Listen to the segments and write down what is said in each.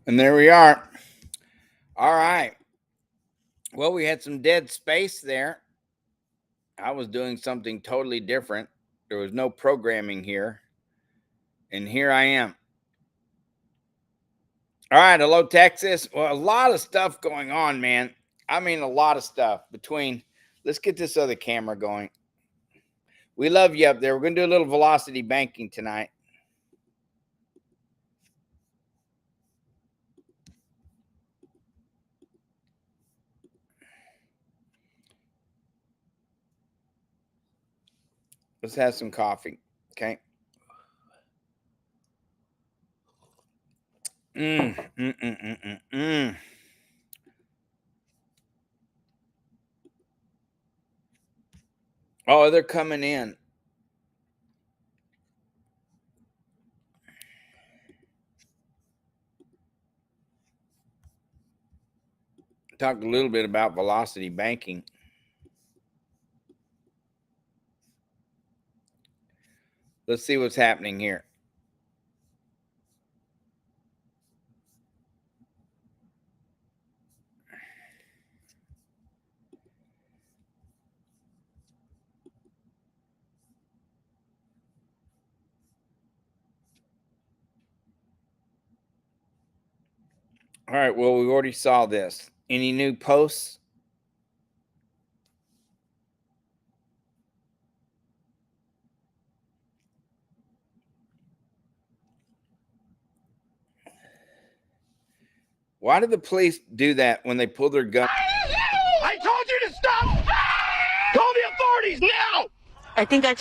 And there we are. All right. Well, we had some dead space there. I was doing something totally different. There was no programming here. And here I am. All right. Hello, Texas. Well, a lot of stuff going on, man. I mean, a lot of stuff let's get this other camera going. We love you up there. We're going to do a little velocity banking tonight. Let's have some coffee. Okay. Mm, mm, mm, mm, mm, mm. Oh, they're coming in. Talk a little bit about velocity banking. Let's see what's happening here. All right. Well, we already saw this. Any new posts? Why did the police do that when they pull their gun? I told you to stop! Call the authorities now! I think I...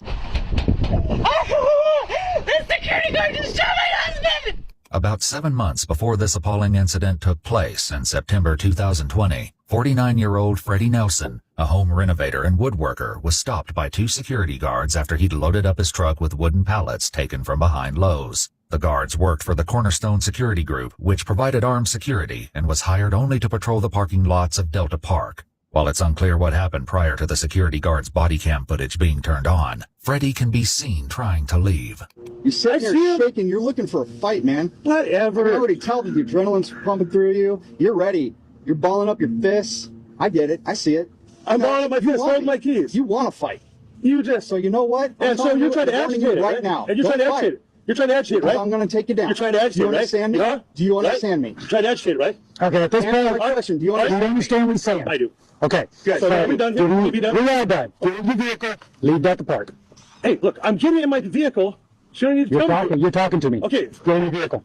The security guard just shot my husband! About 7 months before this appalling incident took place in September 2020, 49-year-old Freddie Nelson, a home renovator and woodworker, was stopped by 2 security guards after he'd loaded up his truck with wooden pallets taken from behind Lowe's. The guards worked for the Cornerstone Security Group, which provided armed security and was hired only to patrol the parking lots of Delta Park. While it's unclear what happened prior to the security guard's body cam footage being turned on, Freddie can be seen trying to leave. You're sitting here shaking. You're looking for a fight, man. Whatever. I can already tell that the adrenaline's pumping through you. You're ready. You're balling up your fists. I get it. I see it. I'm balling up my fists. Hold my keys. You want to fight. You just... So you know what? And so you're trying to agitate it, right now. And you're trying to agitate it. You're trying to agitate, right? I'm going to take you down. You're trying to agitate, right? Do you understand me? Yeah? Do you understand me? You're trying to agitate, right? Okay, at this point, question. Do you do you understand what he's saying? I do. Okay. Good. So are we done here? We are done. Get in your vehicle. Leave at the park. Hey, look, I'm getting in my vehicle. So you need to tell me. You're talking to me. Okay. Get in your vehicle.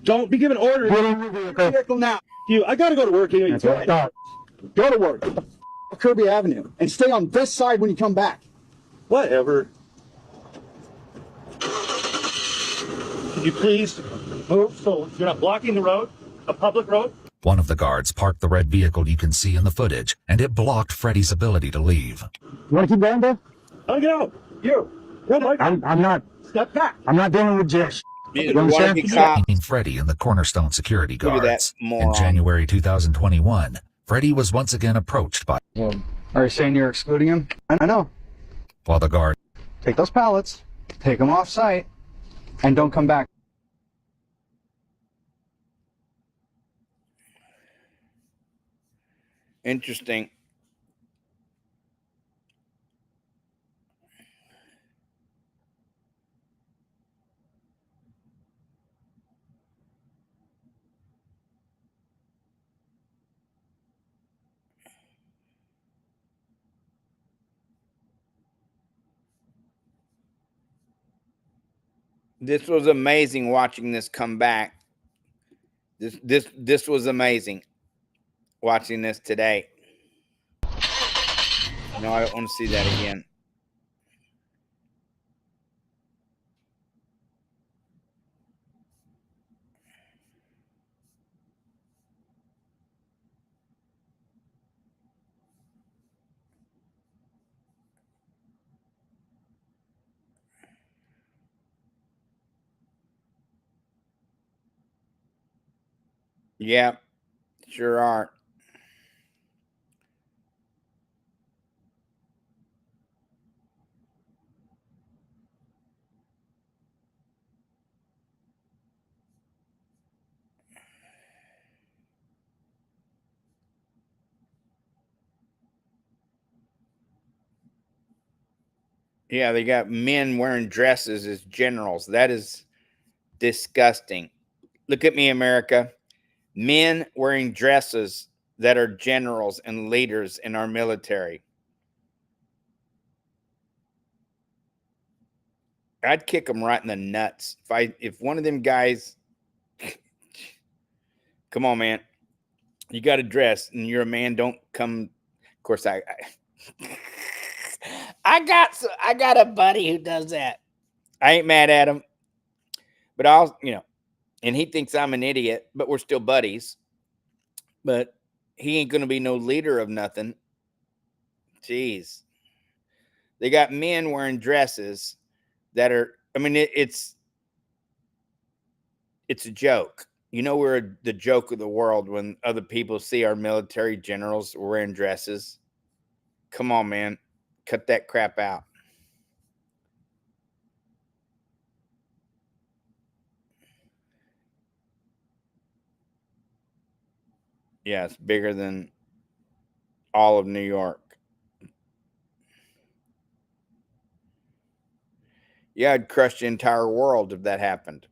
Don't be giving orders. Get in your vehicle. now. I got to go to work anyway. That's what I thought. Go to work. Kirby Avenue. And stay on this side when you come back. Whatever. Could you please move so you're not blocking the road, a public road? One of the guards parked the red vehicle you can see in the footage, and it blocked Freddie's ability to leave. You want to keep going, Bill? I'll get out. You. Yeah, Mike. I'm not. Step back. I'm not dealing with Jish. You understand? Freddie and the Cornerstone security Look at that guards. In moron. January 2021, Freddie was once again approached by... Are you saying you're excluding him? I know. While the guard... Take those pallets. Take them off site. And don't come back. Interesting. This was amazing watching this come back. This was amazing watching this today. No, I don't want to see that again. Yeah, sure are. Yeah, they got men wearing dresses as generals. That is disgusting. Look at me, America. Men wearing dresses that are generals and leaders in our military. I'd kick them right in the nuts. If one of them guys, come on, man, you got to dress, and you're a man. Don't come. Of course, I got a buddy who does that. I ain't mad at him, but and he thinks I'm an idiot, but we're still buddies. But he ain't gonna be no leader of nothing. Jeez, they got men wearing dresses that are. I mean, it's a joke. You know, we're the joke of the world when other people see our military generals wearing dresses. Come on, man, cut that crap out. Yeah, it's bigger than all of New York. Yeah, I'd crush the entire world if that happened.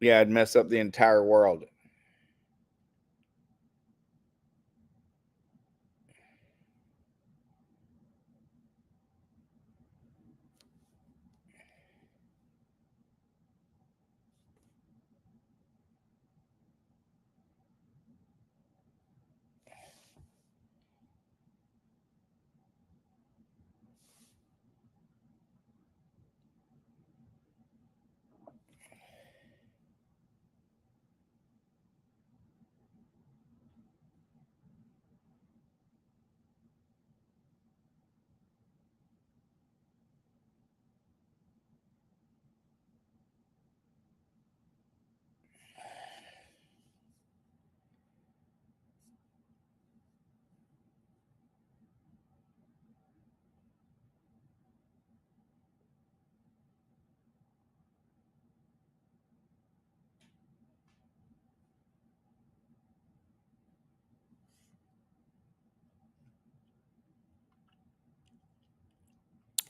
Yeah, I'd mess up the entire world.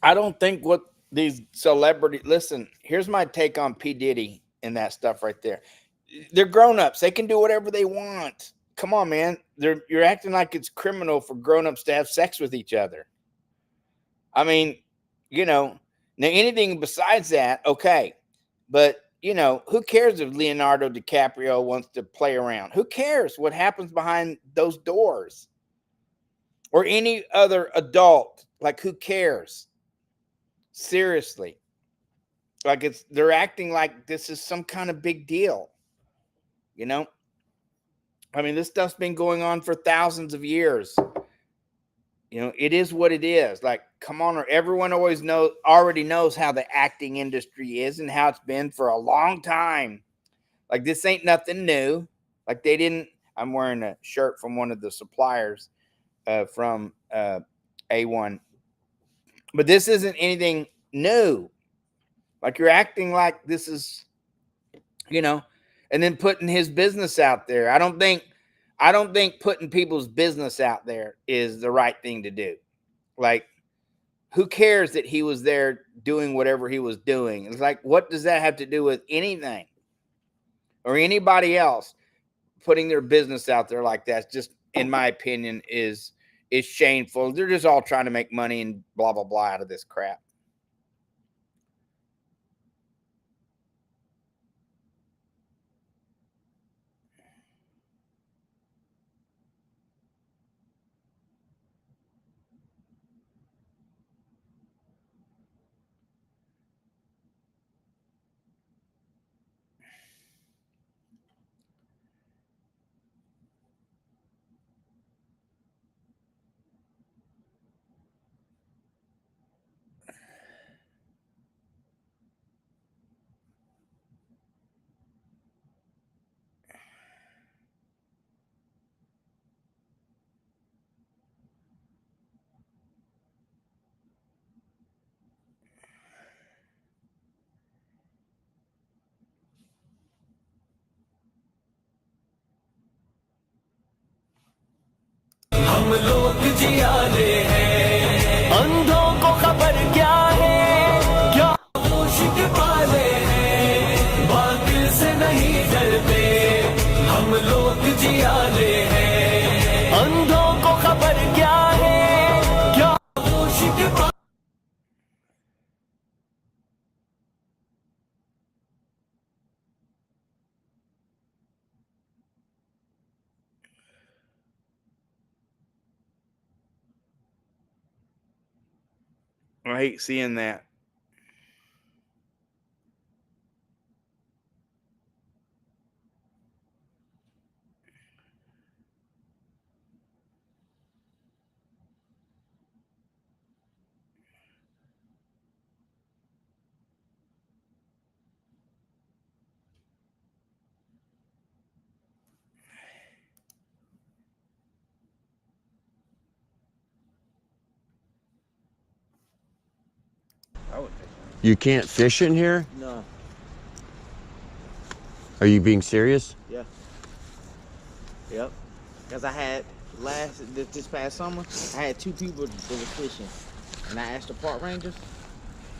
I don't think what these celebrities listen, here's my take on P. Diddy and that stuff right there. They're grown-ups. They can do whatever they want. Come on, man. You're acting like it's criminal for grown-ups to have sex with each other. I mean, now anything besides that, okay. But who cares if Leonardo DiCaprio wants to play around? Who cares what happens behind those doors? Or any other adult. Like, who cares? Seriously. Like they're acting like this is some kind of big deal. You know? I mean, this stuff's been going on for thousands of years. It is what it is. Like, come on, everyone already knows how the acting industry is and how it's been for a long time. Like, this ain't nothing new. Like, I'm wearing a shirt from one of the suppliers from A1. But this isn't anything new. Like, you're acting like this is, and then putting his business out there. I don't think putting people's business out there is the right thing to do. Like, who cares that he was there doing whatever he was doing? It's like, what does that have to do with anything or anybody else? Putting their business out there like that, just in my opinion, is shameful. They're just all trying to make money and blah blah blah out of this crap. हम लोग जियाले हैं, अंधों को खबर क्या है, क्या मुश्क पाले हैं, बातिल से नहीं डरते, हम लोग जियाले हैं, अंधों को खबर क्या है, क्या मुश्क पाले। I hate seeing that. You can't fish in here? No. Are you being serious? Yeah. Yep. Because I had this past summer, I had 2 people that were fishing, and I asked the park rangers.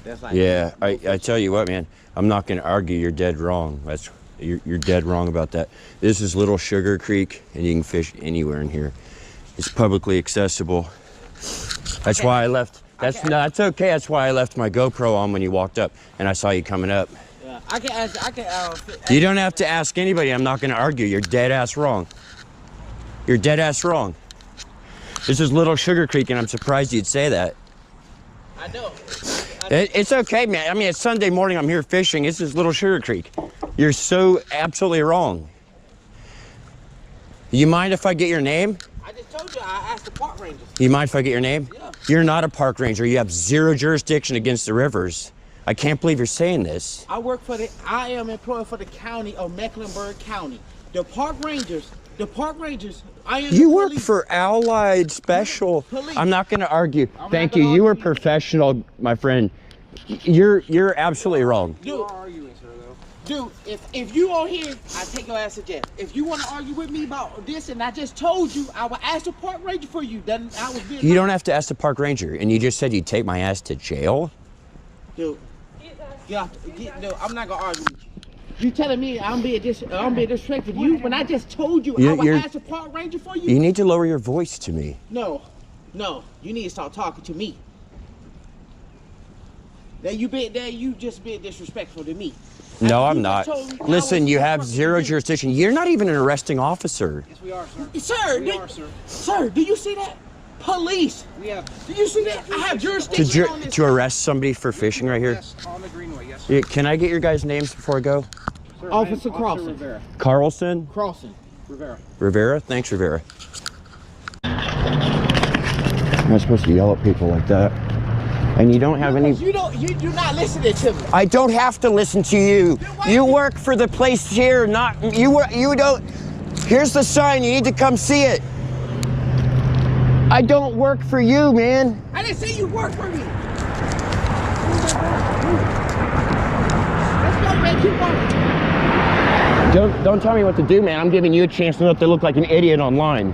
That's like, Yeah, I tell you what, man, I'm not going to argue. You're dead wrong. You're dead wrong about that. This is Little Sugar Creek, and you can fish anywhere in here. It's publicly accessible. That's why I left. That's okay. That's why I left my GoPro on when you walked up, and I saw you coming up. Yeah, I can ask. You don't have to ask anybody. I'm not going to argue. You're dead ass wrong. You're dead ass wrong. This is Little Sugar Creek, and I'm surprised you'd say that. I know. It's okay, man. I mean, it's Sunday morning. I'm here fishing. This is Little Sugar Creek. You're so absolutely wrong. You mind if I get your name? I just told you I asked the park rangers. You mind if I get your name? Yeah. You're not a park ranger. You have zero jurisdiction against the rivers. I can't believe you're saying this. I am employed for the county of Mecklenburg County. The park rangers, I am You the work police. for Allied Special. Police. I'm not going to argue. I'm Thank not you. gonna You were argue. professional, my friend. You're absolutely wrong. Dude, if you on here, I take your ass to jail. If you want to argue with me about this, and I just told you, I will ask the park ranger for you. Then I was being You don't have to ask the park ranger, and you just said you'd take my ass to jail? Dude, no, I'm not gonna argue with you. You telling me I'm being disrespectful to you when I just told you I would ask the park ranger for you? You need to lower your voice to me. No, you need to start talking to me. You just being disrespectful to me. No, You I'm just not. told me I Listen, was you have disrespectful zero to you. jurisdiction. You're not even an arresting officer. Yes, we are, sir. Sir, We are, sir. Sir, do you see that? Police. We have. Do you see that? I have jurisdiction on this. To arrest somebody for fishing right here? Yes, on the greenway. Yes. Yeah, can I get your guys' names before I go? Sir, Officer I am Carlson. Rivera. Carlson? Crossing. Rivera. Rivera? Thanks, Rivera. I'm not supposed to yell at people like that. And you don't have any... You're not listening to me. I don't have to listen to you. You work for the place here, not... You don't... Here's the sign. You need to come see it. I don't work for you, man. I didn't say you work for me. Let's go, man. Keep on. Don't tell me what to do, man. I'm giving you a chance not to look like an idiot online.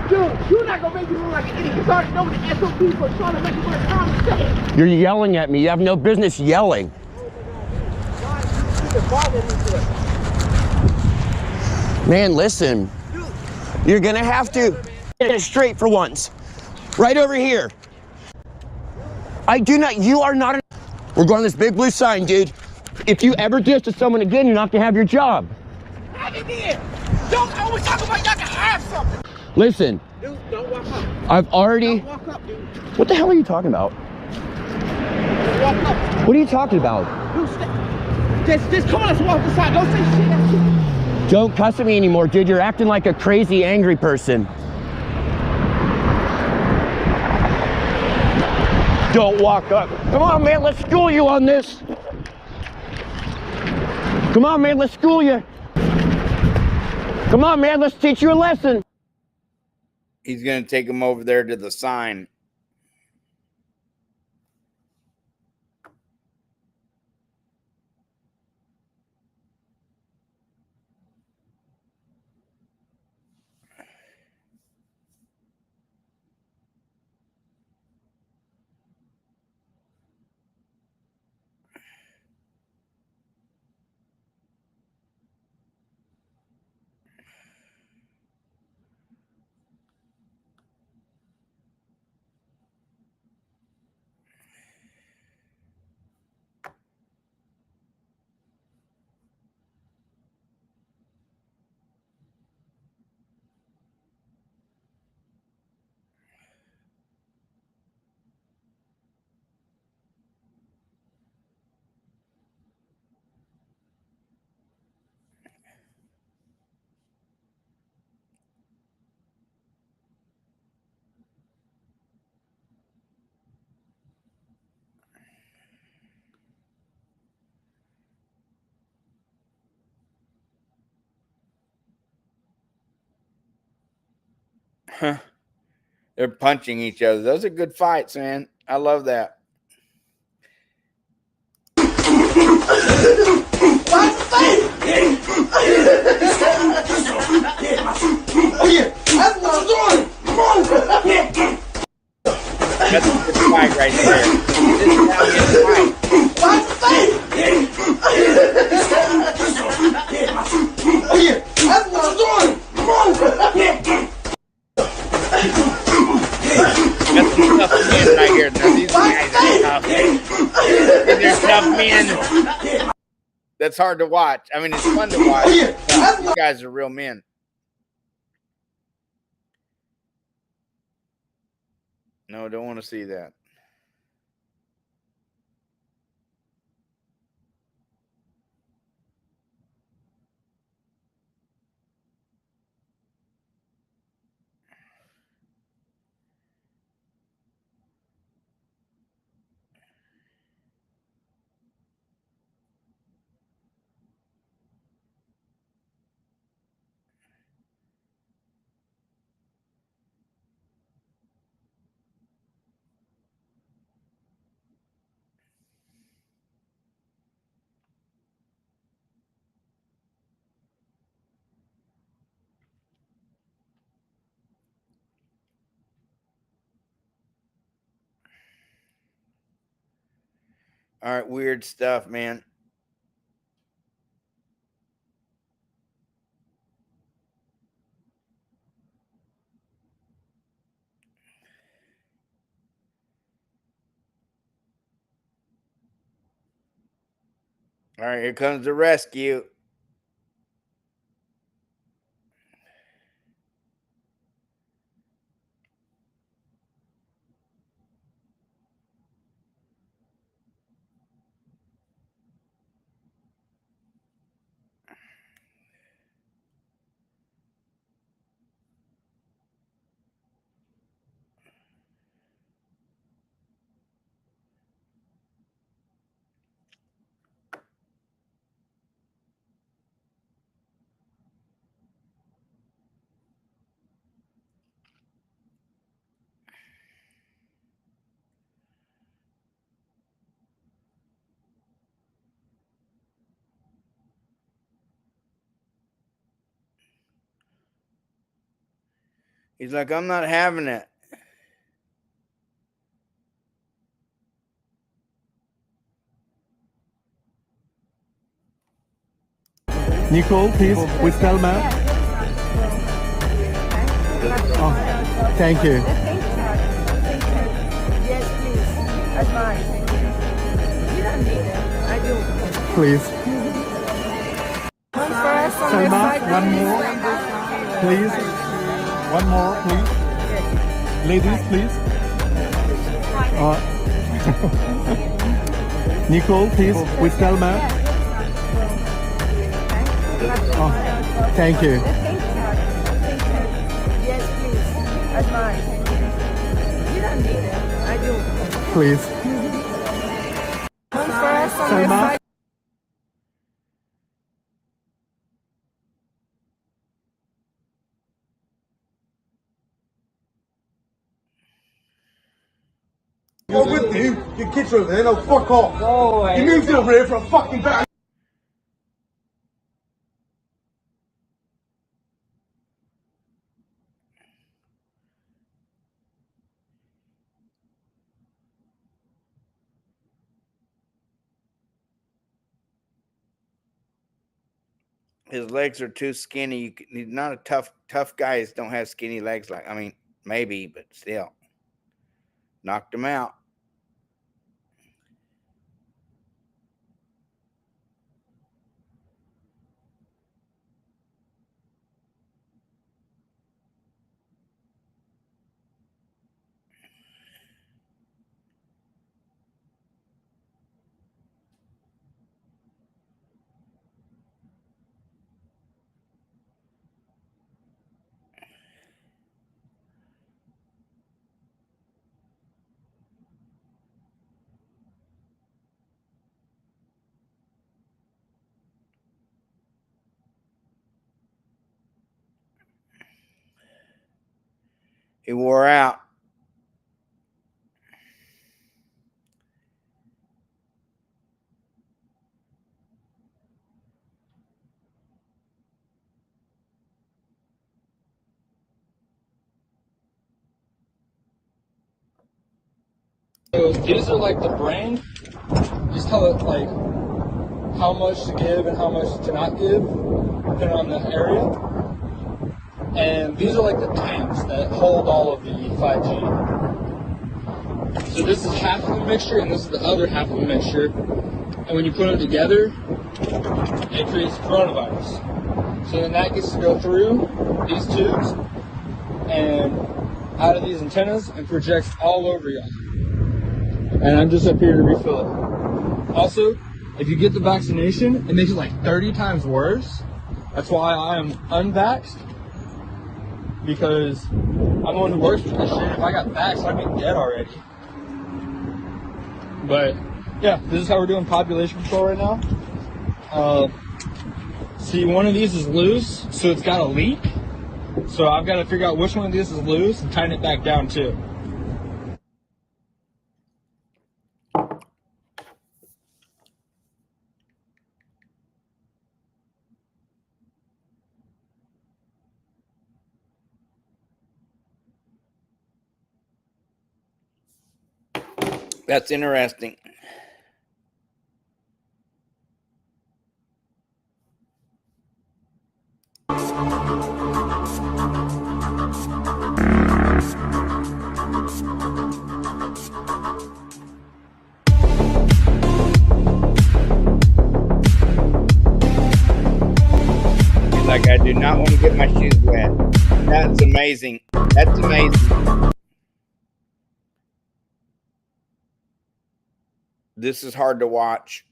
Dude, you're not gonna make me look like an idiot. You already know what the SOP for trying to make you look common sense. You're yelling at me. You have no business yelling. Man, listen. You're gonna have to get it straight for once. Right over here. You are not We're going to this big blue sign, dude. If you ever do this to someone again, you're not gonna have your job. Have it then. Don't always talk about y'all can have something. Listen. Dude, don't walk up. I've already... Don't walk up, dude. What the hell are you talking about? Walk up. What are you talking about? Dude, just come on, let's walk aside. Don't say shit. Don't cuss at me anymore, dude. You're acting like a crazy, angry person. Don't walk up. Come on, man, let's school you on this. Come on, man, let's school you. Come on, man, let's teach you a lesson. He's going to take him over there to the sign. They're punching each other. Those are good fights, man. I love that. Oh yeah, that's what I'm doing. Come on. That's a good fight right there. This is how you fight. Oh yeah, that's what I'm doing. Come on. That's some tough men right here. Now these guys are tough. They're tough men. That's hard to watch. I mean, it's fun to watch. These guys are real men. No, don't want to see that. All right, weird stuff, man. All right, here comes the rescue. He's like, I'm not having it. Nicole, please, with Selma. Oh, thank you. Yes, please. Advance. You don't need it. I do. Please. First, Selma, one more. Please. One more, please. Ladies, please. Nicole, please, with Selma. Oh, thank you. Yes, please. Advance. You don't need it. I do. Please. First, Selma. Go with me. Your kids over there. No, fuck off. Go away. You moved over here for a fucking bag. His legs are too skinny. He's not a tough guys don't have skinny legs. Like, I mean, maybe, but still, knocked him out. He wore out. So these are like the brand. Just tell it like how much to give and how much to not give, depending on the area. And these are like the tanks that hold all of the 5G. So this is half of the mixture, and this is the other half of the mixture. And when you put them together, it creates coronavirus. So then that gets to go through these tubes and out of these antennas and projects all over y'all. And I'm just up here to refill it. Also, if you get the vaccination, it makes it like 30 times worse. That's why I am unvaxxed, because I'm the one who works with this shit. If I got vaxxed, I'd be dead already. But yeah, this is how we're doing population control right now. See, one of these is loose, so it's got a leak. So I've got to figure out which one of these is loose and tighten it back down too. That's interesting. He's like, I do not want to get my shoes wet. That's amazing. That's amazing. This is hard to watch.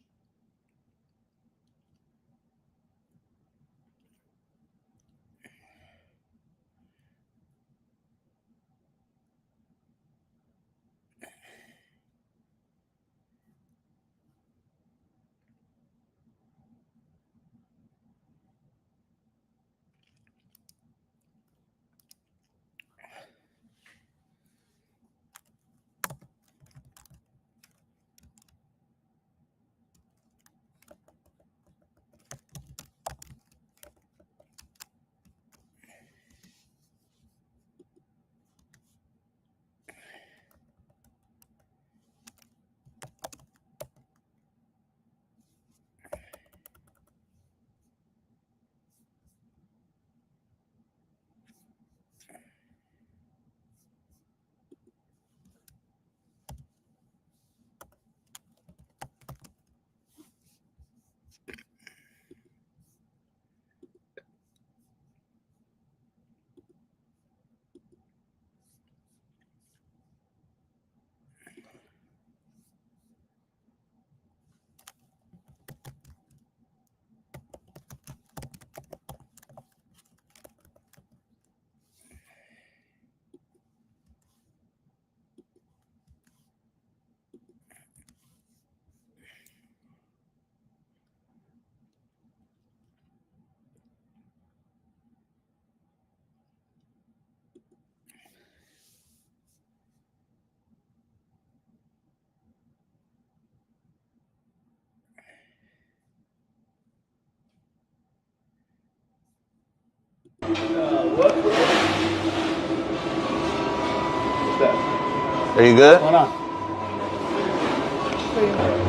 Are you good? Hold on.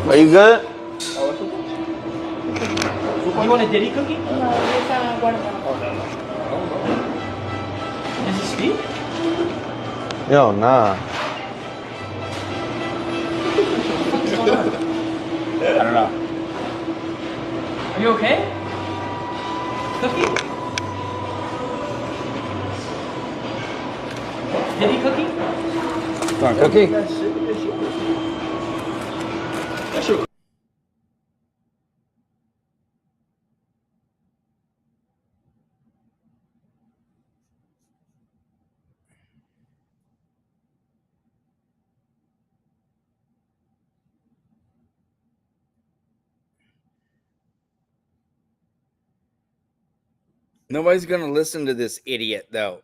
Are you good? You want a Diddy cookie? No, it's watermelon. Is it sweet? Yo, nah. I don't know. Are you okay? Cookie? Diddy cookie? Want a cookie? Nobody's going to listen to this idiot, though.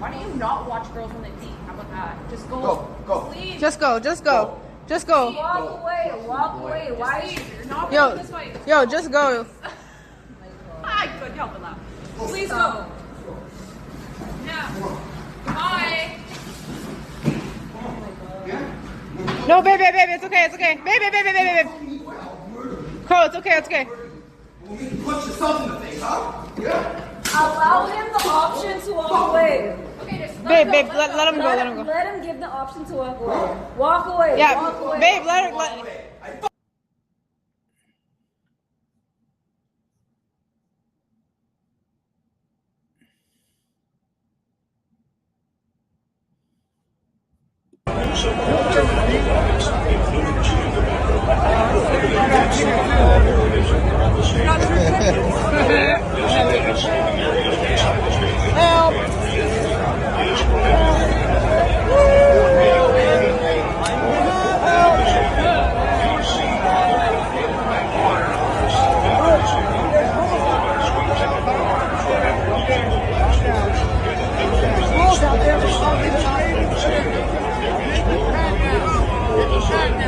Why don't you not watch girls when they pee? How about that? Just go. Go. Please. Just go. Just go. Just go. Walk away. Walk away. Why? You're not Yo, going this way. yo, just go. I couldn't help it laugh. Please go. Yeah. Bye. No, babe, it's okay, babe. Crow, it's okay. Punch yourself in the face, huh? Yeah. Allow him the option to walk away. Okay, just Babe, let him go. Let him give the option to walk away. Walk away. Yeah, walk away. babe, let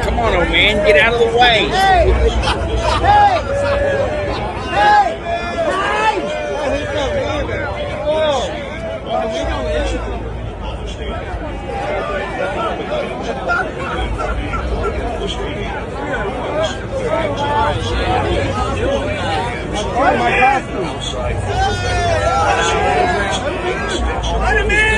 Come on, old man, get out of the way. Let him in!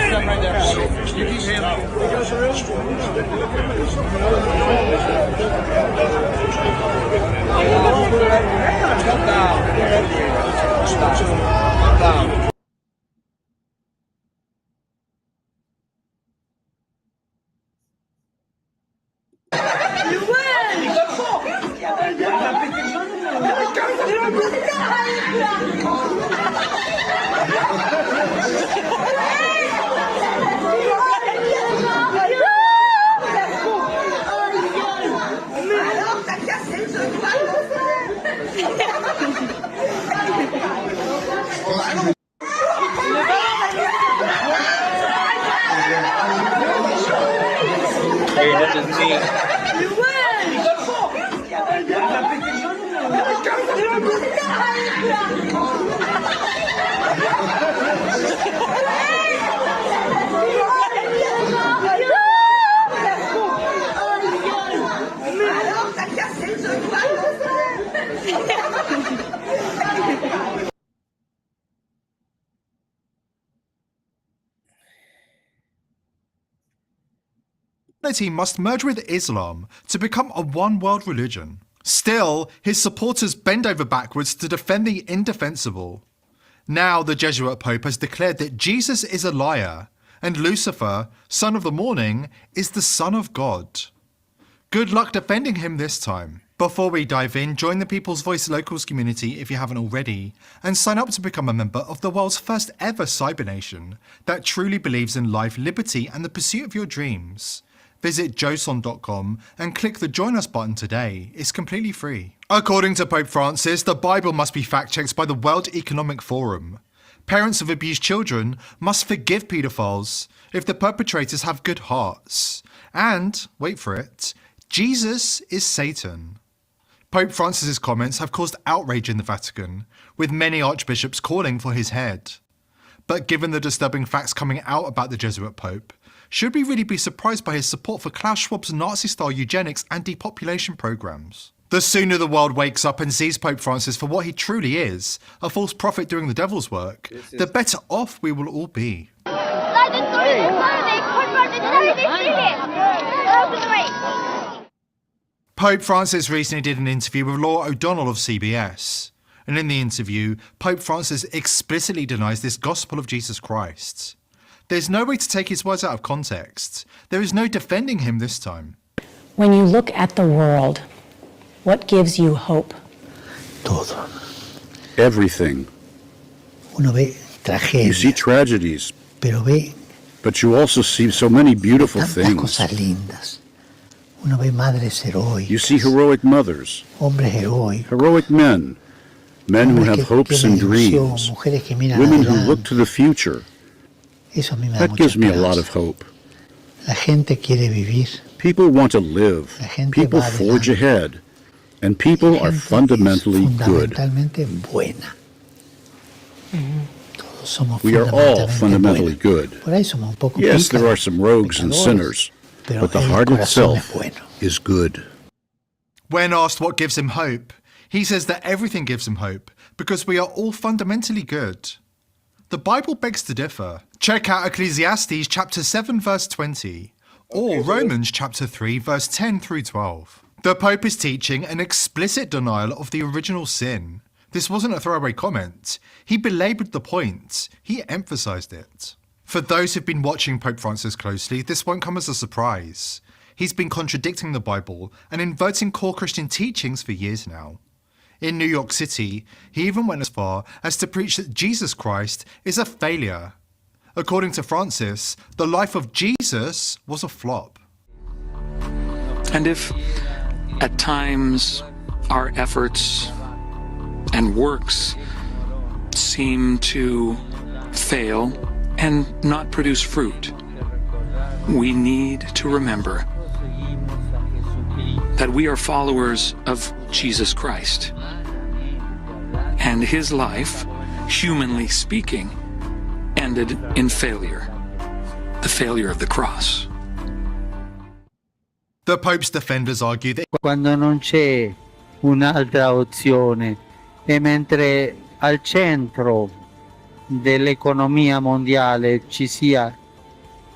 Hey, that is me. Christianity must merge with Islam to become a one-world religion. Still, his supporters bend over backwards to defend the indefensible. Now the Jesuit Pope has declared that Jesus is a liar, and Lucifer, son of the morning, is the son of God. Good luck defending him this time. Before we dive in, join the People's Voice Locals community if you haven't already, and sign up to become a member of the world's first ever cyber nation that truly believes in life, liberty, and the pursuit of your dreams. Visit joson.com and click the Join Us button today. It's completely free. According to Pope Francis, the Bible must be fact-checked by the World Economic Forum. Parents of abused children must forgive paedophiles if the perpetrators have good hearts. And, wait for it, Jesus is Satan. Pope Francis's comments have caused outrage in the Vatican, with many archbishops calling for his head. But given the disturbing facts coming out about the Jesuit Pope, should we really be surprised by his support for Klaus Schwab's Nazi-style eugenics and depopulation programs? The sooner the world wakes up and sees Pope Francis for what he truly is, a false prophet doing the devil's work, the better off we will all be. Pope Francis recently did an interview with Laura O'Donnell of CBS. And in the interview, Pope Francis explicitly denies this gospel of Jesus Christ. There's no way to take his words out of context. There is no defending him this time. When you look at the world, what gives you hope? Todo. Everything. Uno ve tragedias. You see tragedies. Pero ve. But you also see so many beautiful things. Cosas lindas. Uno ve madres heroicas. You see heroic mothers. Hombres heroicos. Heroic men. Men who have hopes and dreams. Women who look to the future. Eso a mí me da That mucha gives me a lot esperanza. of hope. La gente quiere vivir. People want to live. La gente People va forge adelante. ahead. And people are fundamentally good. Fundamentalmente buena. Todos somos We are all fundamentalmente fundamentally buenos. good. Por ahí somos un poco Yes, there are pícaros, some rogues and pecadores, sinners, pero but the el heart corazón itself es bueno. is good. When asked what gives him hope, he says that everything gives him hope because we are all fundamentally good. The Bible begs to differ. Check out Ecclesiastes chapter 7 verse 20 or Romans chapter 3 verse 10 through 12. The Pope is teaching an explicit denial of the original sin. This wasn't a throwaway comment. He belaboured the point. He emphasised it. For those who've been watching Pope Francis closely, this won't come as a surprise. He's been contradicting the Bible and inverting core Christian teachings for years now. In New York City, he even went as far as to preach that Jesus Christ is a failure. According to Francis, the life of Jesus was a flop. And if at times our efforts and works seem to fail and not produce fruit, we need to remember that we are followers of Jesus Christ. And his life, humanly speaking, ended in failure, the failure of the cross. The Pope's defenders argue that quando non c'è un'altra opzione e mentre al centro dell'economia mondiale ci sia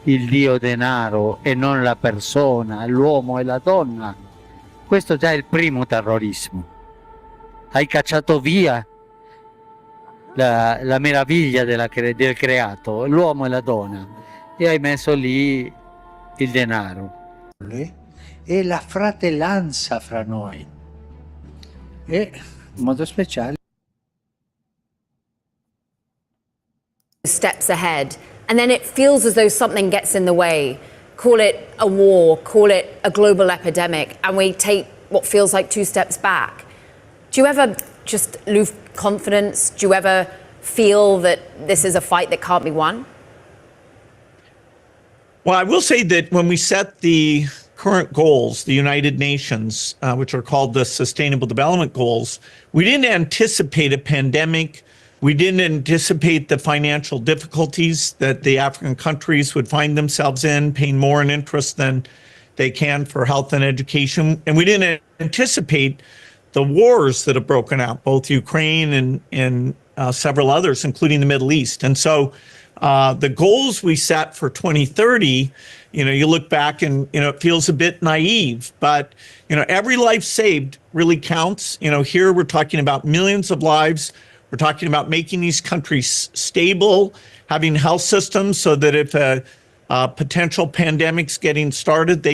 il dio denaro e non la persona, l'uomo e la donna, questo già è il primo terrorismo. Hai cacciato via la meraviglia del creato, l'uomo e la donna, e hai messo lì il denaro. E la fratellanza fra noi. E in modo speciale steps ahead, and then it feels as though something gets in the way. Call it a war, call it a global epidemic, and we take what feels like 2 steps back. Do you ever just lose confidence? Do you ever feel that this is a fight that can't be won? Well, I will say that when we set the current goals, the United Nations, which are called the Sustainable Development Goals, we didn't anticipate a pandemic. We didn't anticipate the financial difficulties that the African countries would find themselves in, paying more in interest than they can for health and education. And we didn't anticipate the wars that have broken out, both Ukraine and several others, including the Middle East. And so the goals we set for 2030, you look back and, it feels a bit naive, but, every life saved really counts. Here we're talking about millions of lives. We're talking about making these countries stable, having health systems so that if a potential pandemic's getting started, they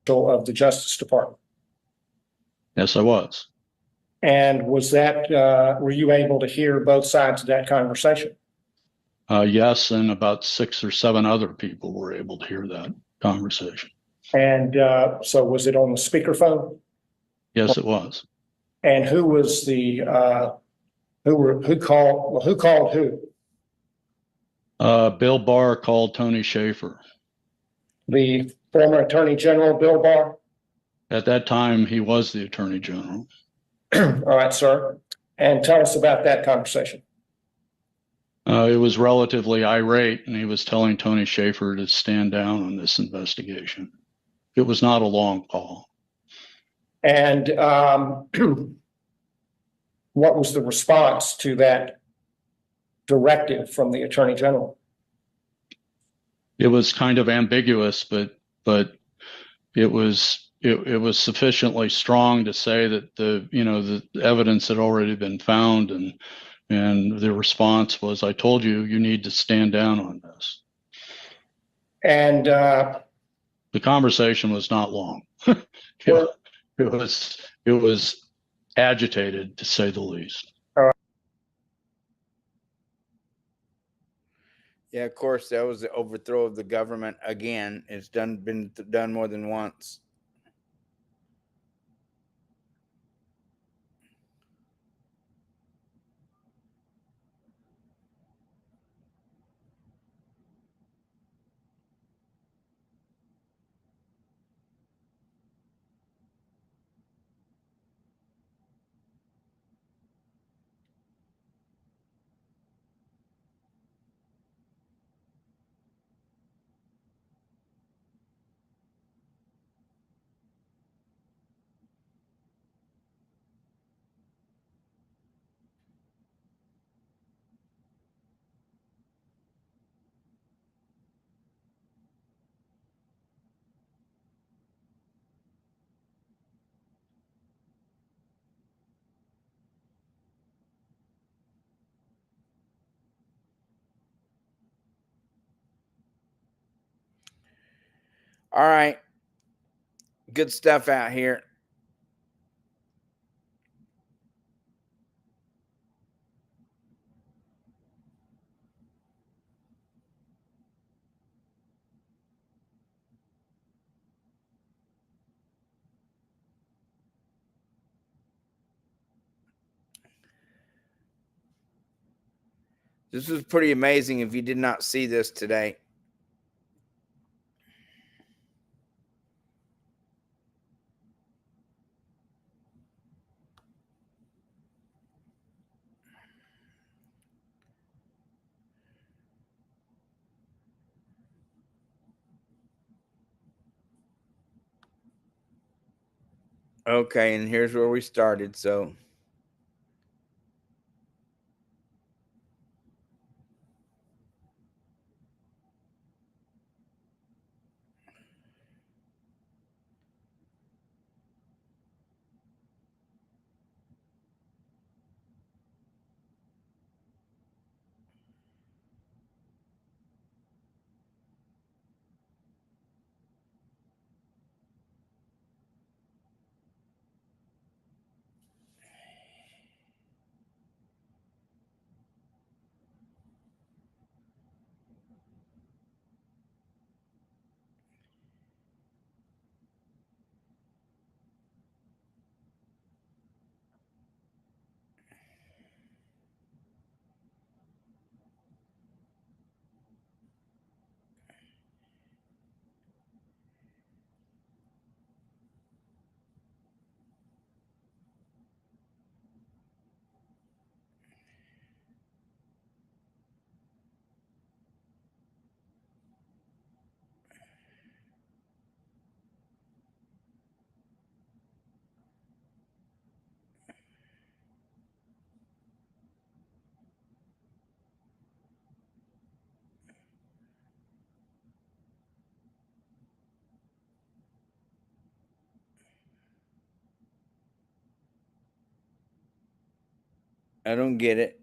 of the Justice Department. Yes, I was. And was that, were you able to hear both sides of that conversation? Yes, and about 6 or 7 other people were able to hear that conversation. And so was it on the speakerphone? Yes, it was. And who was the, who called who? Bill Barr called Tony Schaefer. The former Attorney General Bill Barr? At that time, he was the Attorney General. All right, sir. And tell us about that conversation. It was relatively irate, and he was telling Tony Schaefer to stand down on this investigation. It was not a long call. And what was the response to that directive from the Attorney General? It was kind of ambiguous, but it was sufficiently strong to say that the evidence had already been found, and the response was, "I told you, you need to stand down on this." And the conversation was not long. It was agitated, to say the least. Yeah, of course, that was the overthrow of the government again. It's been done more than once. All right. Good stuff out here. This was pretty amazing if you did not see this today. Okay, and here's where we started. So I don't get it.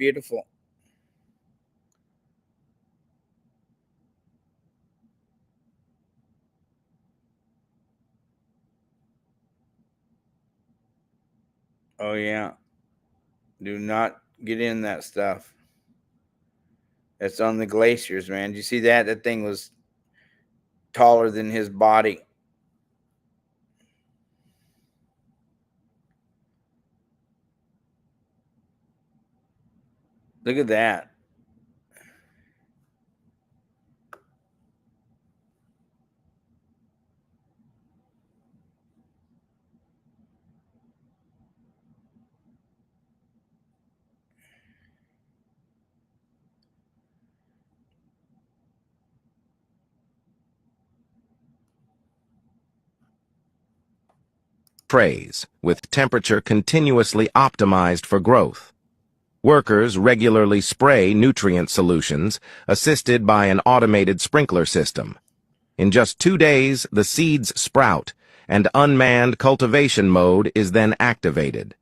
beautiful. Oh yeah. Do not get in that stuff. That's on the glaciers, man. Did you see that? That thing was taller than his body. Look at that. Trays, with temperature continuously optimized for growth. Workers regularly spray nutrient solutions, assisted by an automated sprinkler system. In just 2 days, the seeds sprout, and unmanned cultivation mode is then activated.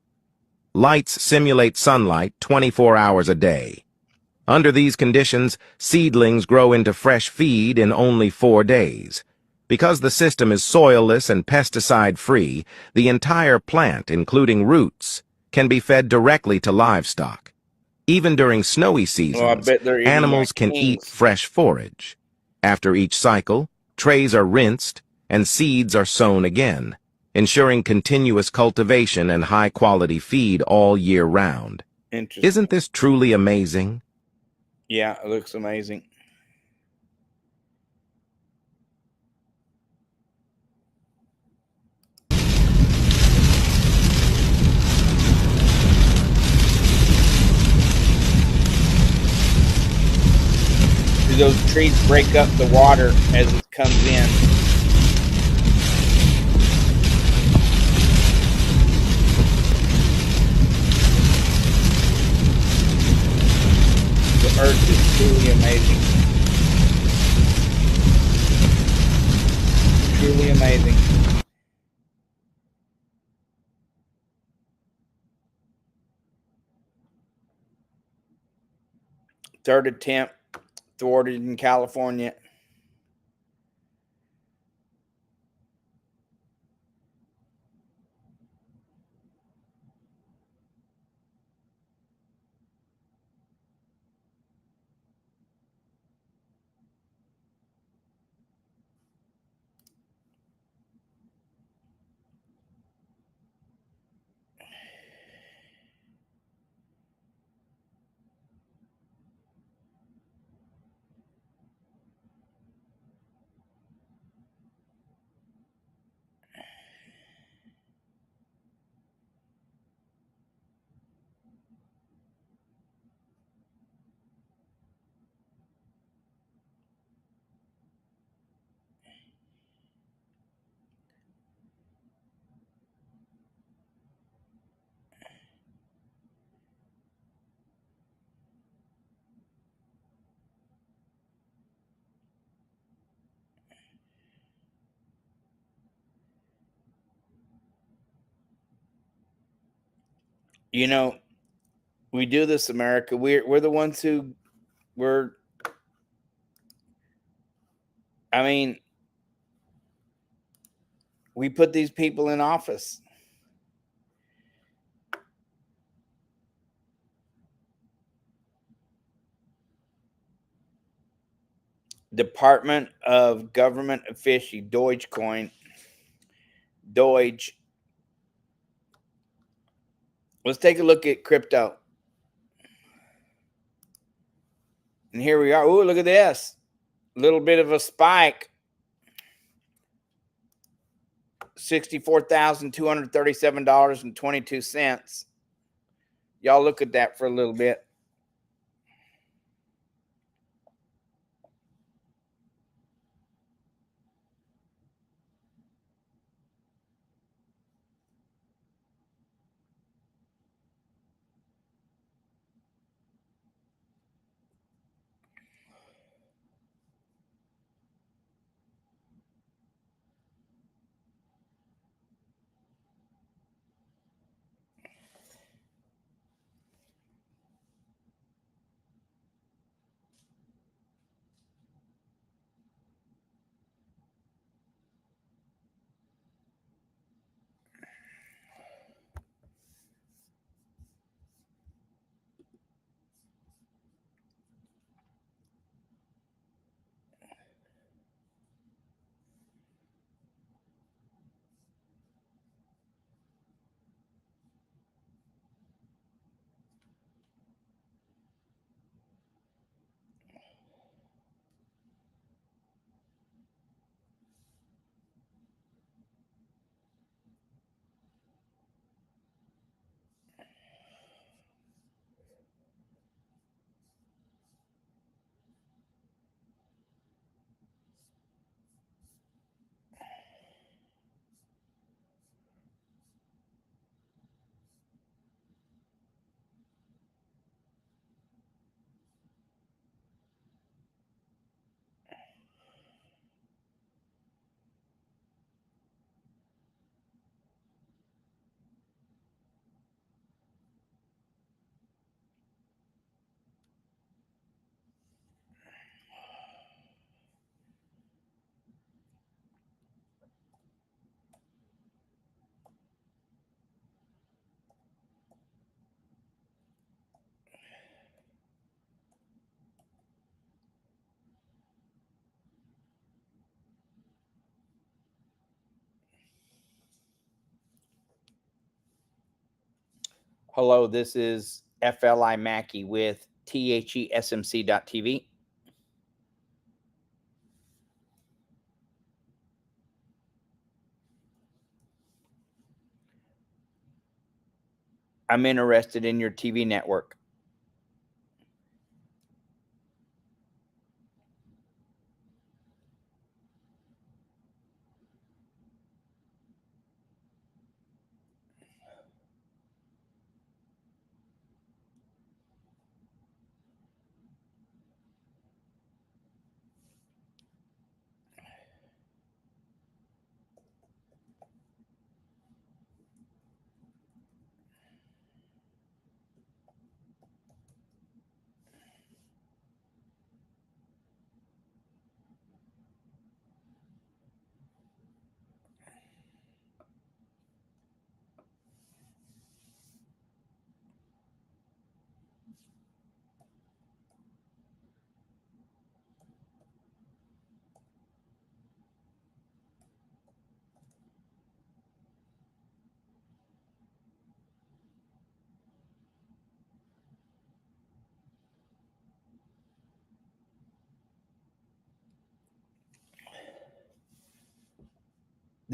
Lights simulate sunlight 24 hours a day. Under these conditions, seedlings grow into fresh feed in only 4 days. Because the system is soilless and pesticide-free, the entire plant, including roots, can be fed directly to livestock. Even during snowy Oh, I seasons, bet they're eating animals like can eat kings. fresh forage. After each cycle, trays are rinsed and seeds are sown again, ensuring continuous cultivation and high-quality feed all year round. Interesting. Isn't this truly amazing? Yeah, it looks amazing. Do those trees break up the water as it comes in? The earth is truly amazing. Truly amazing. Third attempt thwarted in California. You know, we do this, America. We're the ones who were. I mean, we put these people in office. Department of Government Efficiency, Dogecoin, Doge. Let's take a look at crypto. And here we are. Ooh, look at this. A little bit of a spike. $64,237.22. Y'all look at that for a little bit. Hello, this is FLI Mackey with THESMC.TV. I'm interested in your TV network.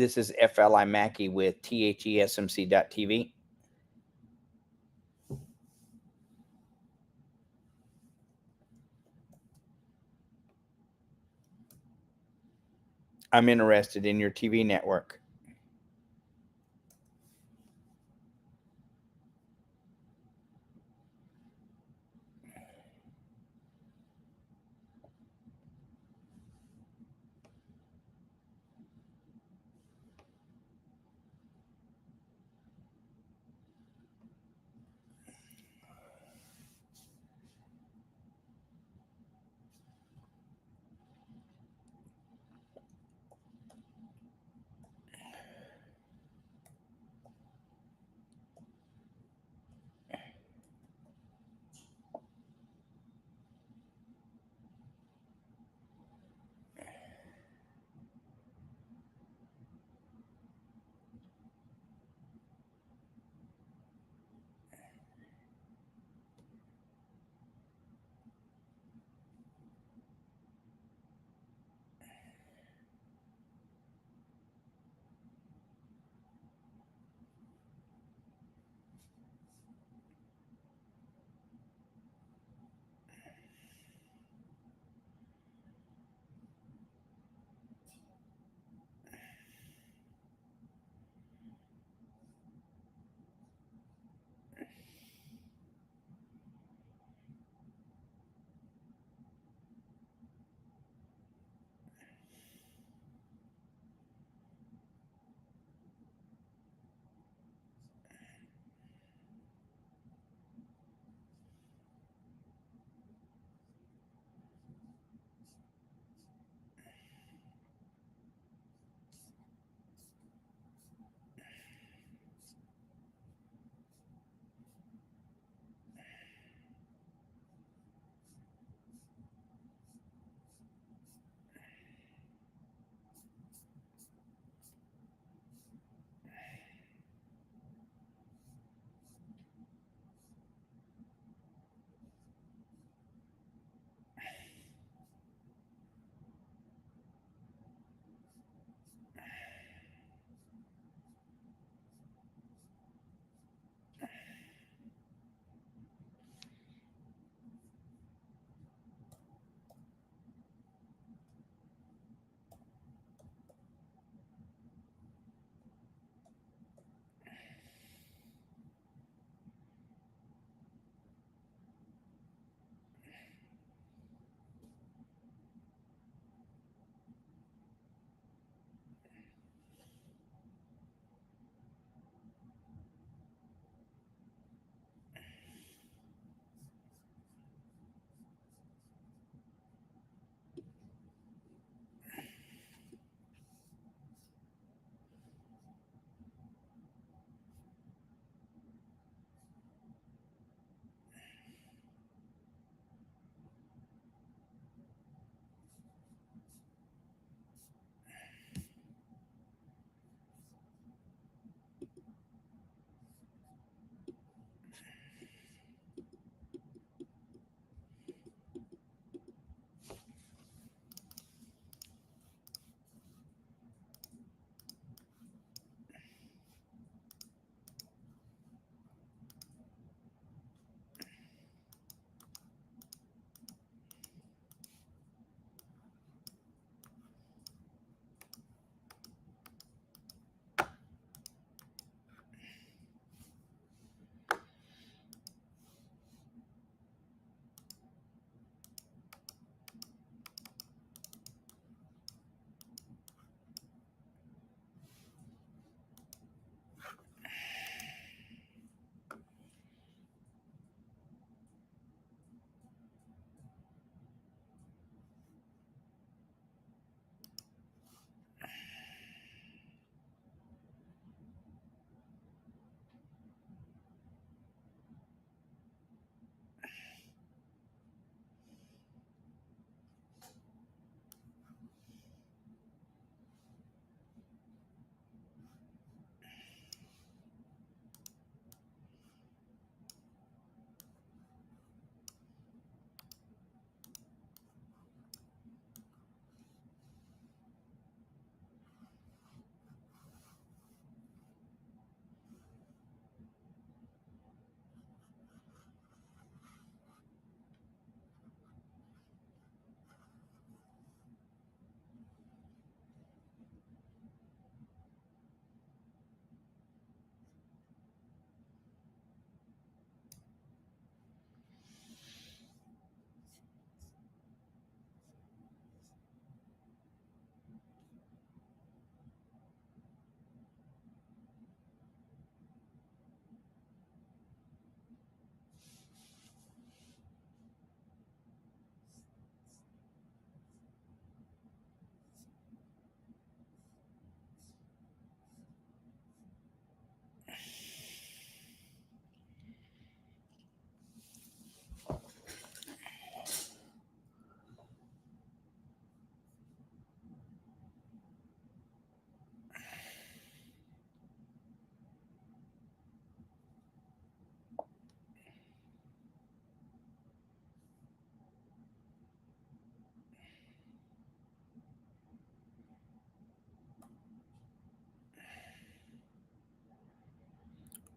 This is FLI Mackey with THESMC.TV. I'm interested in your TV network.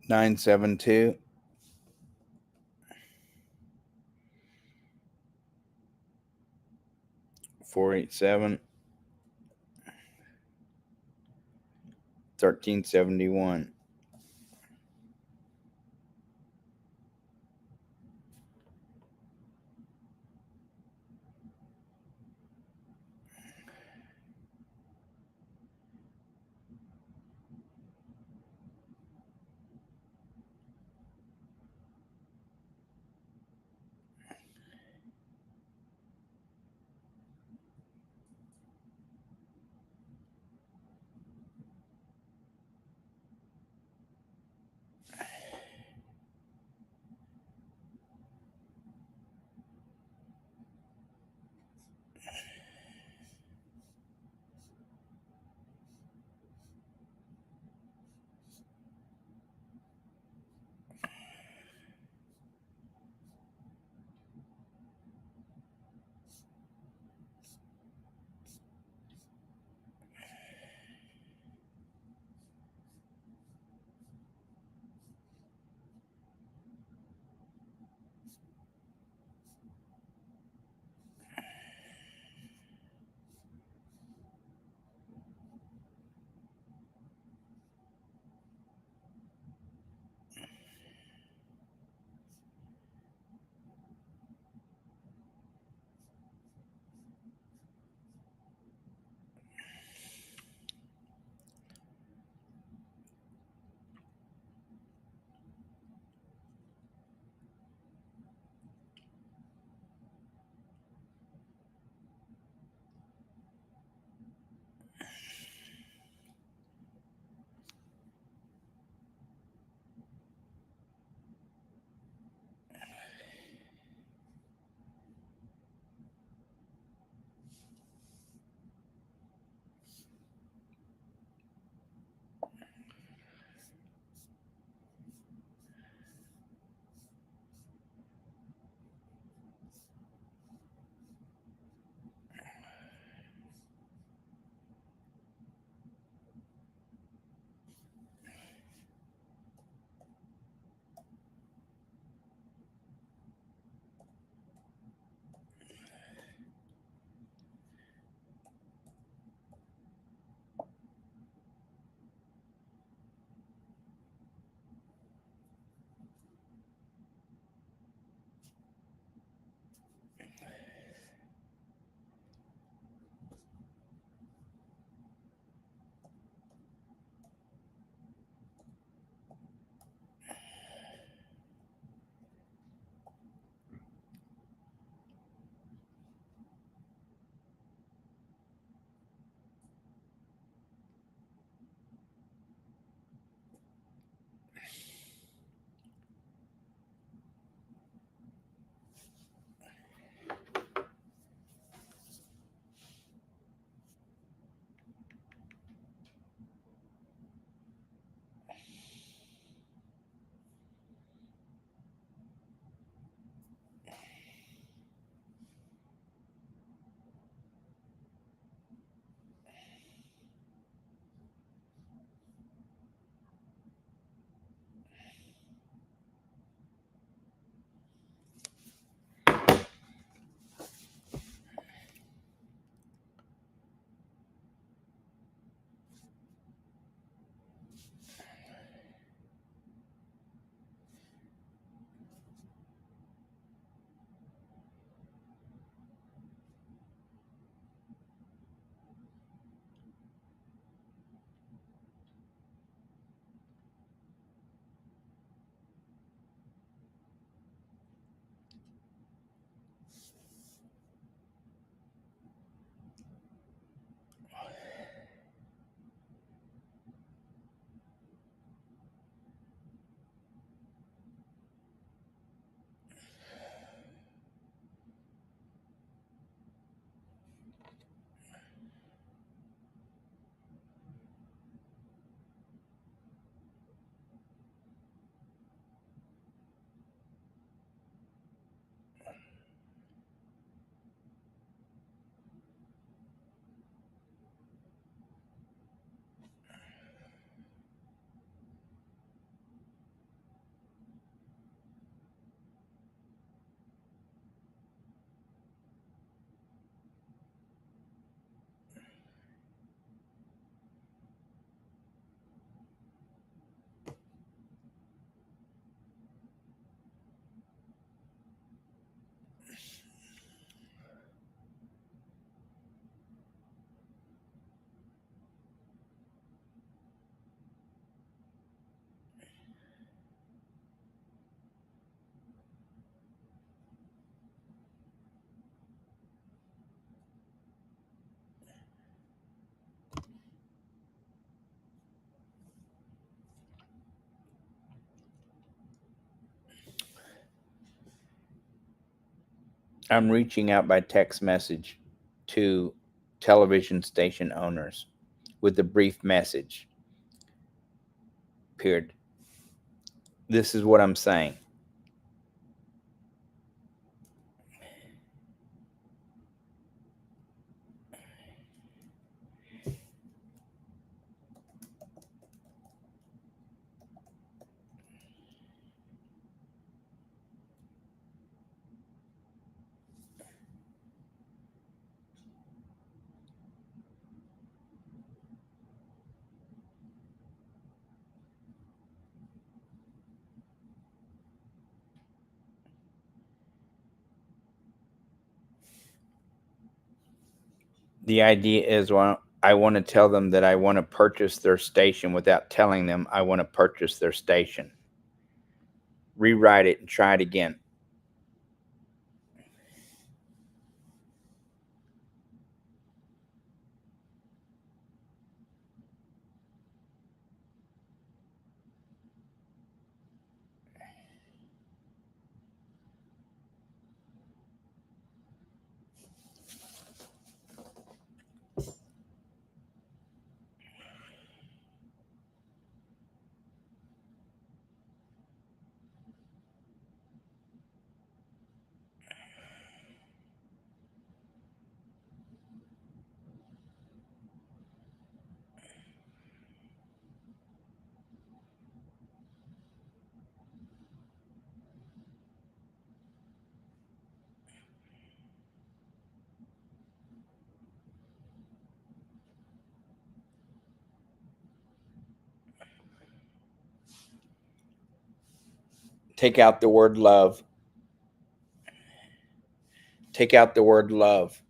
972. 487. 1371. I'm reaching out by text message to television station owners with a brief message. Period. This is what I'm saying. The idea is, well, I want to tell them that I want to purchase their station without telling them I want to purchase their station. Rewrite it and try it again. Take out the word love. Take out the word love.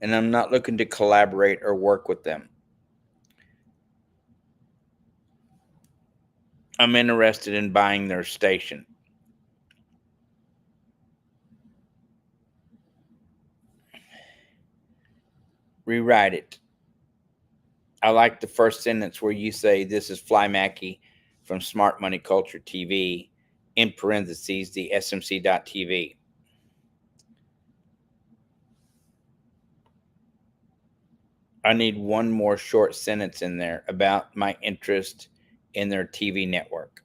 And I'm not looking to collaborate or work with them. I'm interested in buying their station. Rewrite it. I like the first sentence where you say, this is Fly Mackey from Smart Money Culture TV, in parentheses, the smc.tv. I need one more short sentence in there about my interest in their TV network.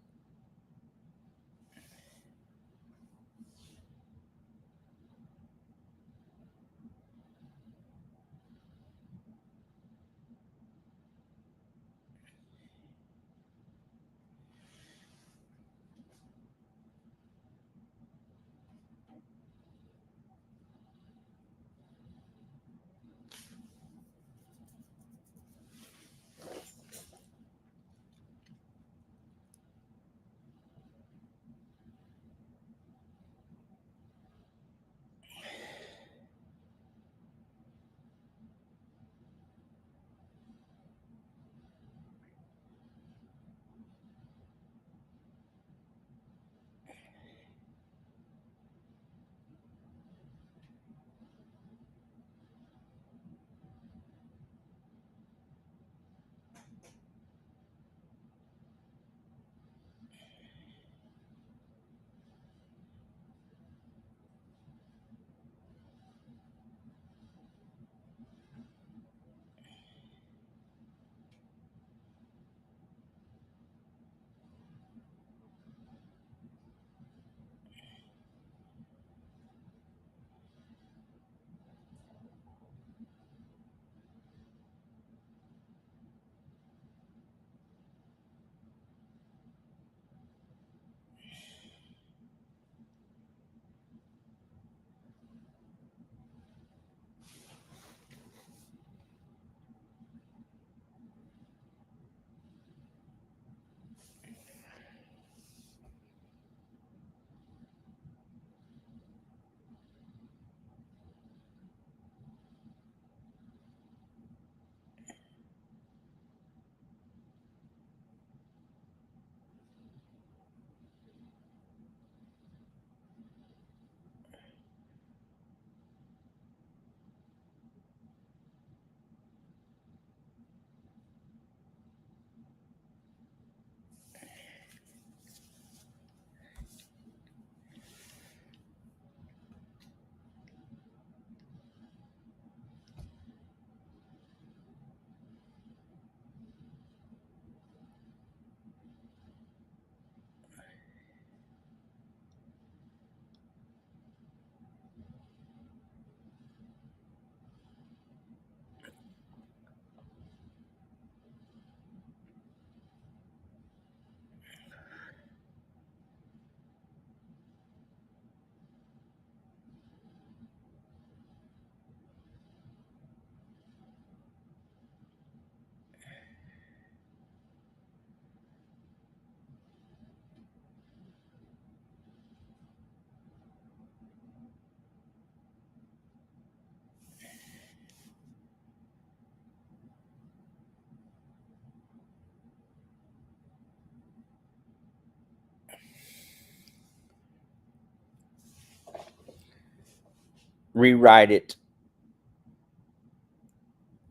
rewrite it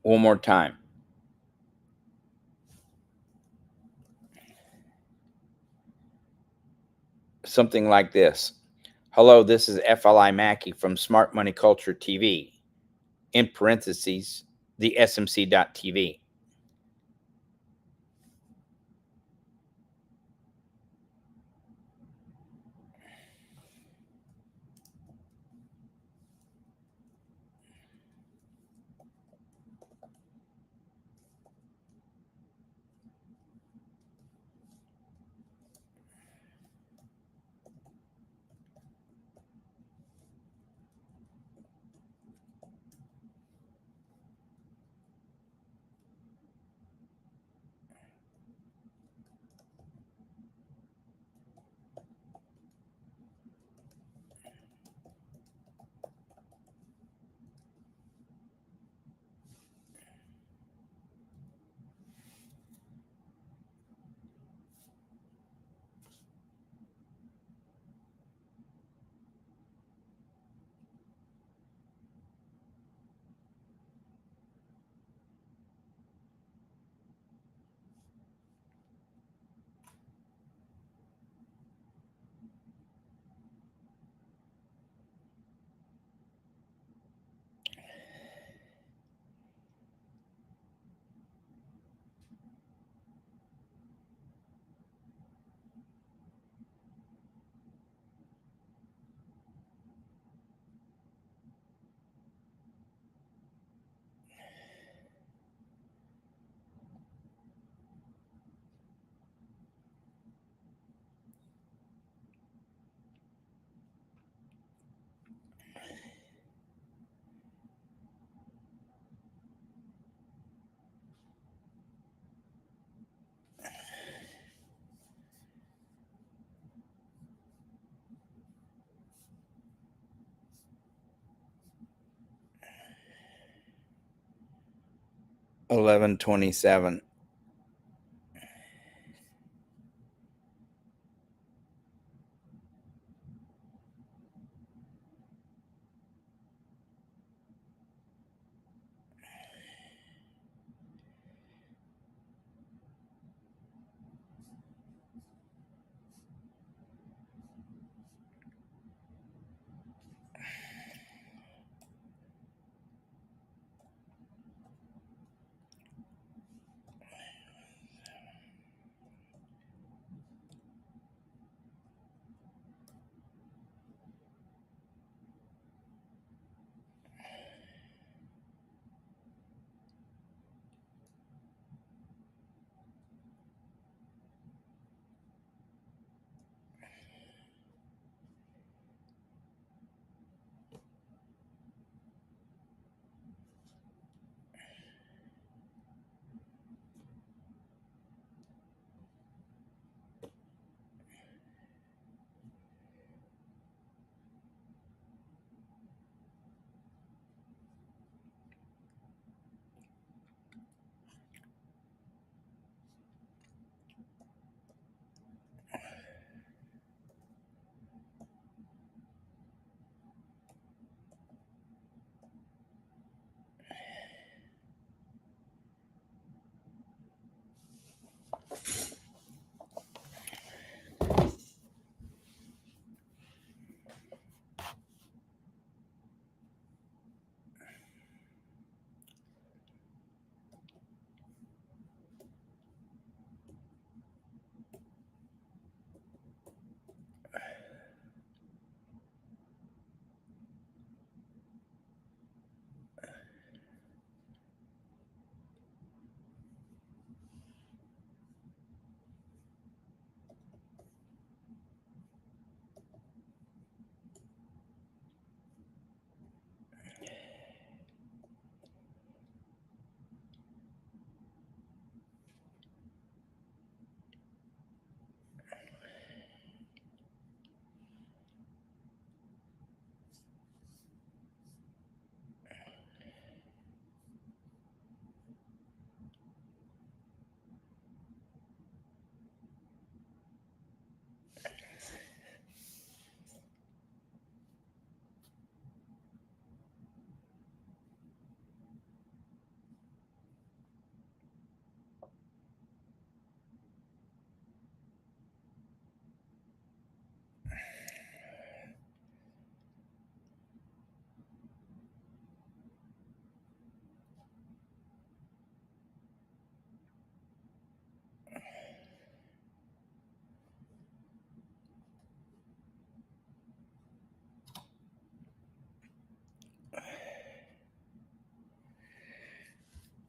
one more time. Something like this. Hello, this is FLI Mackey from Smart Money Culture TV. In parentheses, the SMC.TV. $11.27.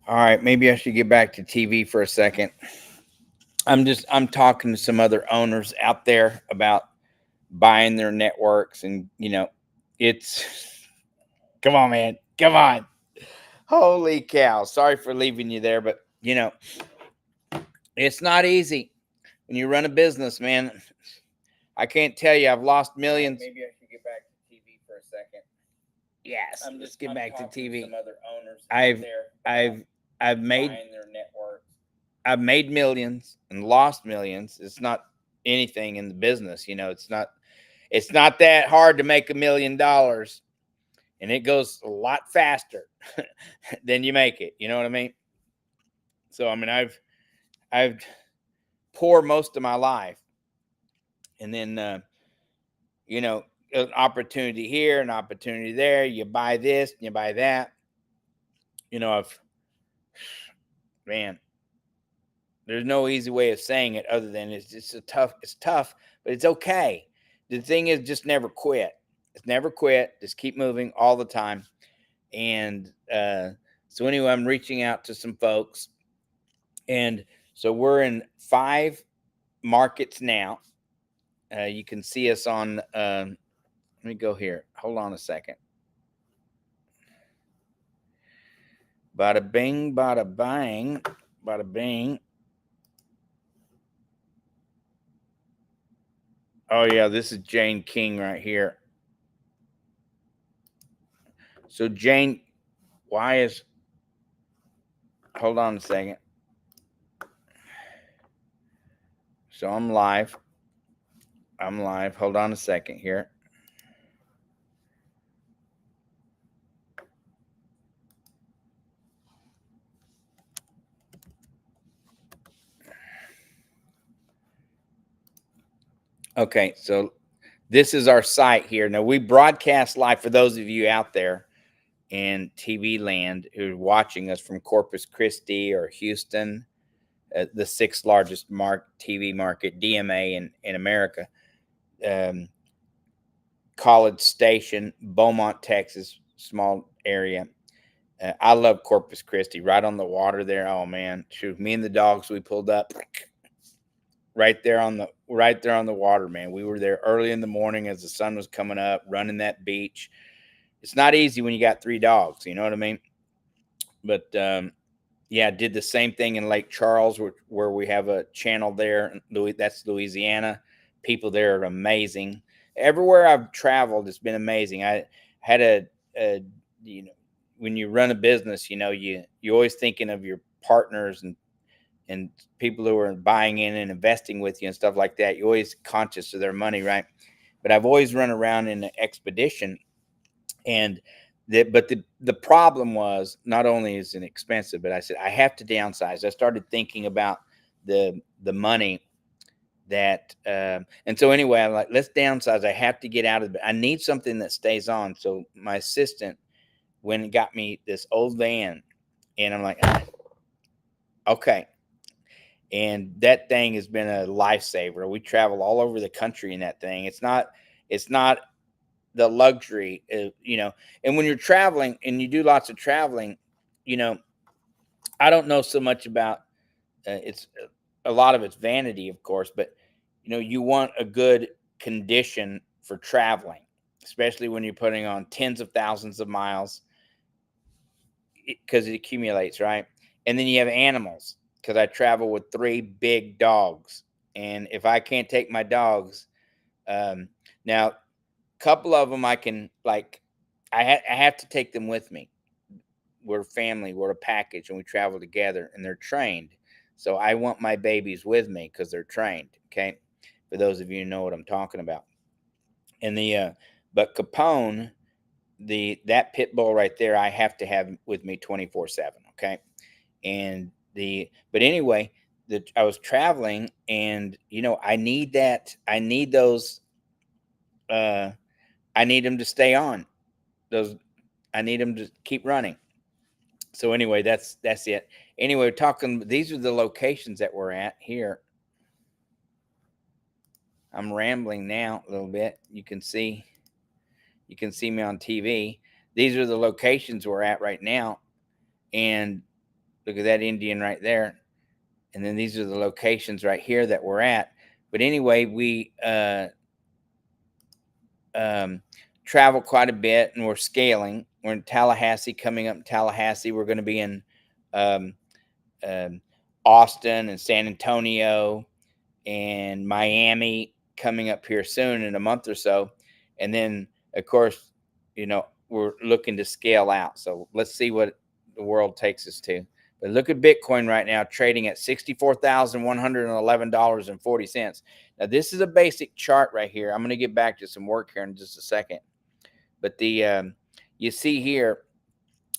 All right, maybe I should get back to TV for a second. I'm talking to some other owners out there about buying their networks, and it's come on, man. Come on. Holy cow. Sorry for leaving you there, but it's not easy when you run a business, man. I can't tell you, I've lost millions. Maybe I should get back to TV for a second. Yes, let's get back to TV. Some other owners I've made their networks. I've made millions and lost millions. It's not anything in the business, it's not that hard to make $1 million, and it goes a lot faster than you make it. You know what I mean? So I mean, I've poor most of my life, and then an opportunity here, an opportunity there. You buy this, and you buy that. Man, there's no easy way of saying it other than it's tough, but it's okay. The thing is, just never quit. It's never quit. Just keep moving all the time. And so anyway, I'm reaching out to some folks, and so we're in 5 markets now. You can see us on. Let me go here. Hold on a second. Bada bing, bada bang, bada bing. Oh yeah, this is Jane King right here. So Jane, hold on a second. So I'm live. Hold on a second here. Okay, so this is our site here. Now we broadcast live for those of you out there in TV land who are watching us from Corpus Christi or Houston, the 6th largest TV market, DMA in America. College Station, Beaumont, Texas, small area. I love Corpus Christi, right on the water there. Oh man, shoot, me and the dogs, we pulled up right there on the water, man. We were there early in the morning as the sun was coming up, running that beach. It's not easy when you got 3 dogs, you know what I mean? But yeah, did the same thing in Lake Charles, where we have a channel there. That's Louisiana. People there are amazing. Everywhere I've traveled, it's been amazing. I had a when you run a business, you're always thinking of your partners and people who are buying in and investing with you and stuff like that. You're always conscious of their money, right? But I've always run around in an expedition, and the problem was, not only is it expensive, but I said I have to downsize. I started thinking about the money that and so anyway, I'm like, let's downsize. I have to get out of it. I need something that stays on. So my assistant went and got me this old van, and I'm like, okay. And that thing has been a lifesaver. We travel all over the country in that thing. It's not the luxury, and when you're traveling and you do lots of traveling, I don't know so much about it's a lot of it's vanity, of course, but you want a good condition for traveling, especially when you're putting on tens of thousands of miles, because it accumulates, right? And then you have animals, because I travel with 3 big dogs, and if I can't take my dogs, now a couple of them I can, like, I have to take them with me. We're family, we're a package, and we travel together, and they're trained. So I want my babies with me because they're trained. Okay, for those of you who know what I'm talking about. And but Capone, that pit bull right there, I have to have with me 24/7. Okay, and but anyway, I was traveling, and I need that. I need those. I need them to stay on. I need them to keep running. So anyway, that's it. Anyway, these are the locations that we're at here. I'm rambling now a little bit. You can see me on TV. These are the locations we're at right now. And Look at that Indian right there. And then these are the locations right here that we're at. But anyway, we travel quite a bit, and we're scaling. We're in Tallahassee, coming up in Tallahassee. We're going to be in um, Austin and San Antonio and Miami coming up here soon in a month or so. And then, of course, we're looking to scale out. So let's see what the world takes us to. But look at Bitcoin right now, trading at $64,111.40. Now, this is a basic chart right here. I'm going to get back to some work here in just a second. But you see here,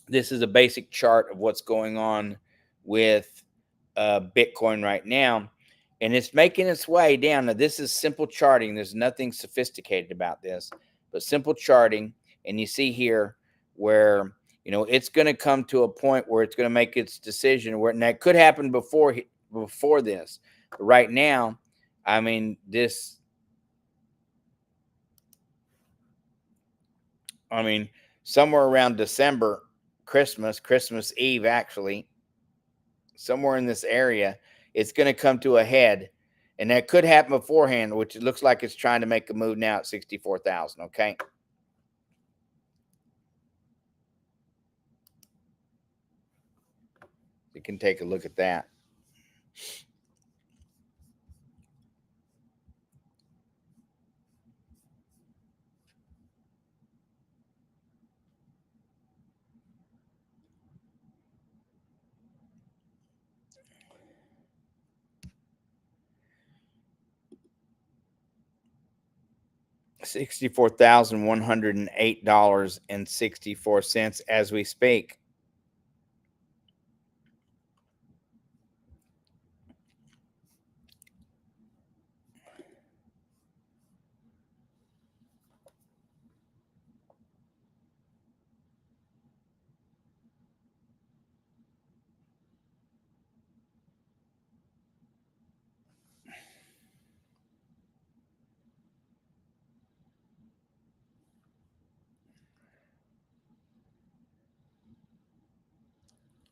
this is a basic chart of what's going on with Bitcoin right now. And it's making its way down. Now, this is simple charting. There's nothing sophisticated about this, but simple charting. And you see here where, it's going to come to a point where it's going to make its decision. And that could happen before this. But right now, I mean, somewhere around December, Christmas Eve, actually, somewhere in this area, it's going to come to a head. And that could happen beforehand, which it looks like it's trying to make a move now at 64,000. Okay. You can take a look at that. $64,108.64 as we speak.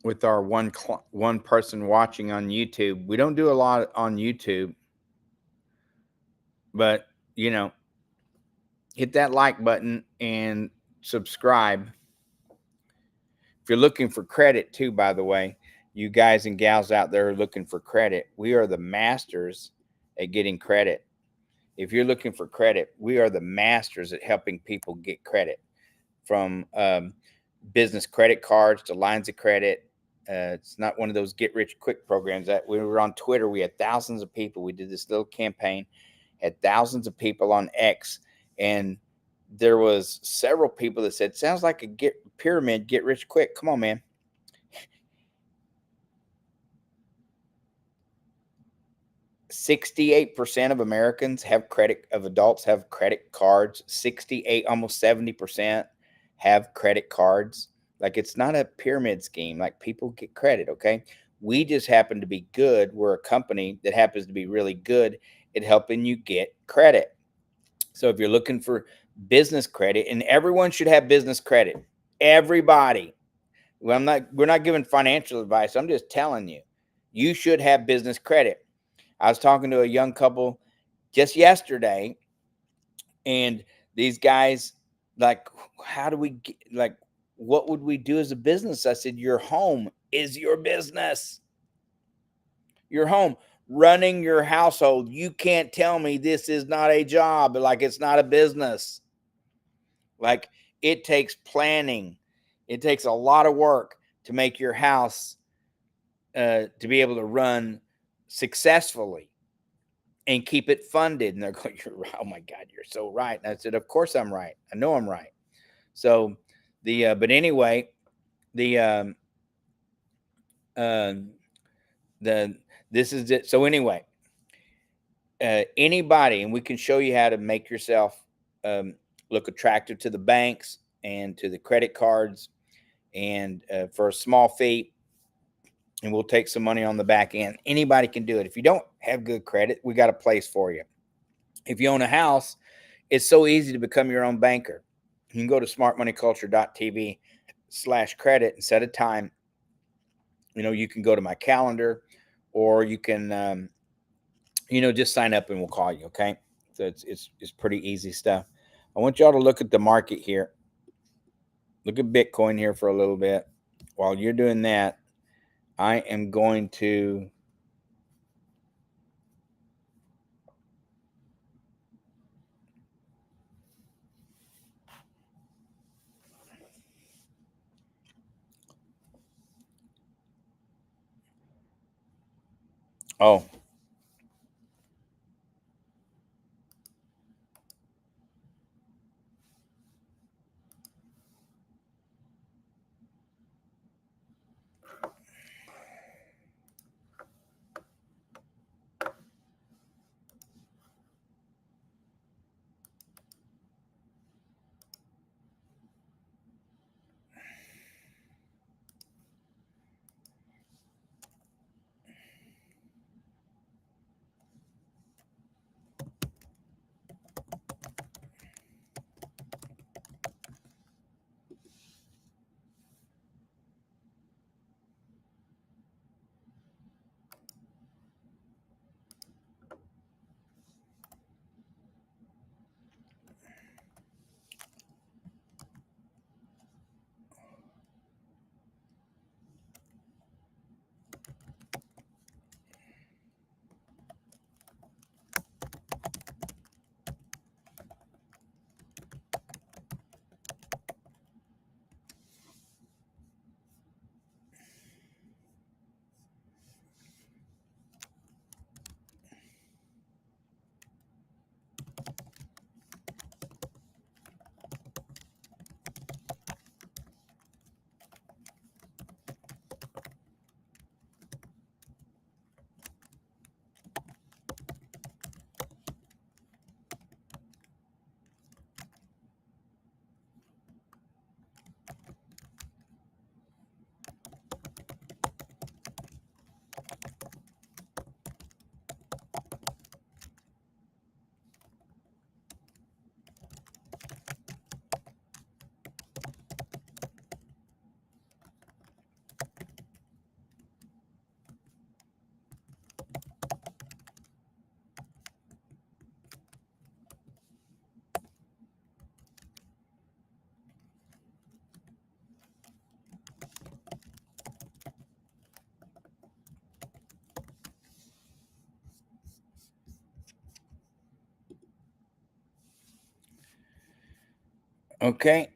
With our one person watching on YouTube. We don't do a lot on YouTube, but hit that like button and subscribe. If you're looking for credit too, by the way, you guys and gals out there are looking for credit, we are the masters at getting credit. If you're looking for credit, we are the masters at helping people get credit, from business credit cards to lines of credit. It's not one of those get rich quick programs. That we were on Twitter, we had thousands of people. We did this little campaign, had thousands of people on X, and there was several people that said, sounds like a pyramid, get rich quick. Come on, man. 68% of Americans adults have credit cards. 68, almost 70% have credit cards. Like, it's not a pyramid scheme. Like, people get credit, okay? We just happen to be good. We're a company that happens to be really good at helping you get credit. So if you're looking for business credit, and everyone should have business credit, everybody. Well, we're not giving financial advice. I'm just telling you, you should have business credit. I was talking to a young couple just yesterday, and these guys, like, how do we get, like, what would we do as a business? I said, your home is your business. Your home, running your household. You can't tell me this is not a job, like it's not a business. Like, it takes planning. It takes a lot of work to make your house to be able to run successfully and keep it funded. And they're going, oh my God, you're so right. And I said, of course I'm right. I know I'm right. So but anyway, this is it. So anyway, anybody, and we can show you how to make yourself look attractive to the banks and to the credit cards, and for a small fee, and we'll take some money on the back end. Anybody can do it. If you don't have good credit, we got a place for you. If you own a house, it's so easy to become your own banker. You can go to smartmoneyculture.tv/credit and set a time you can go to my calendar, or you can, just sign up and we'll call you. Okay. So it's pretty easy stuff. I want y'all to look at the market here. Look at Bitcoin here for a little bit. While you're doing that, I am going to oh, okay.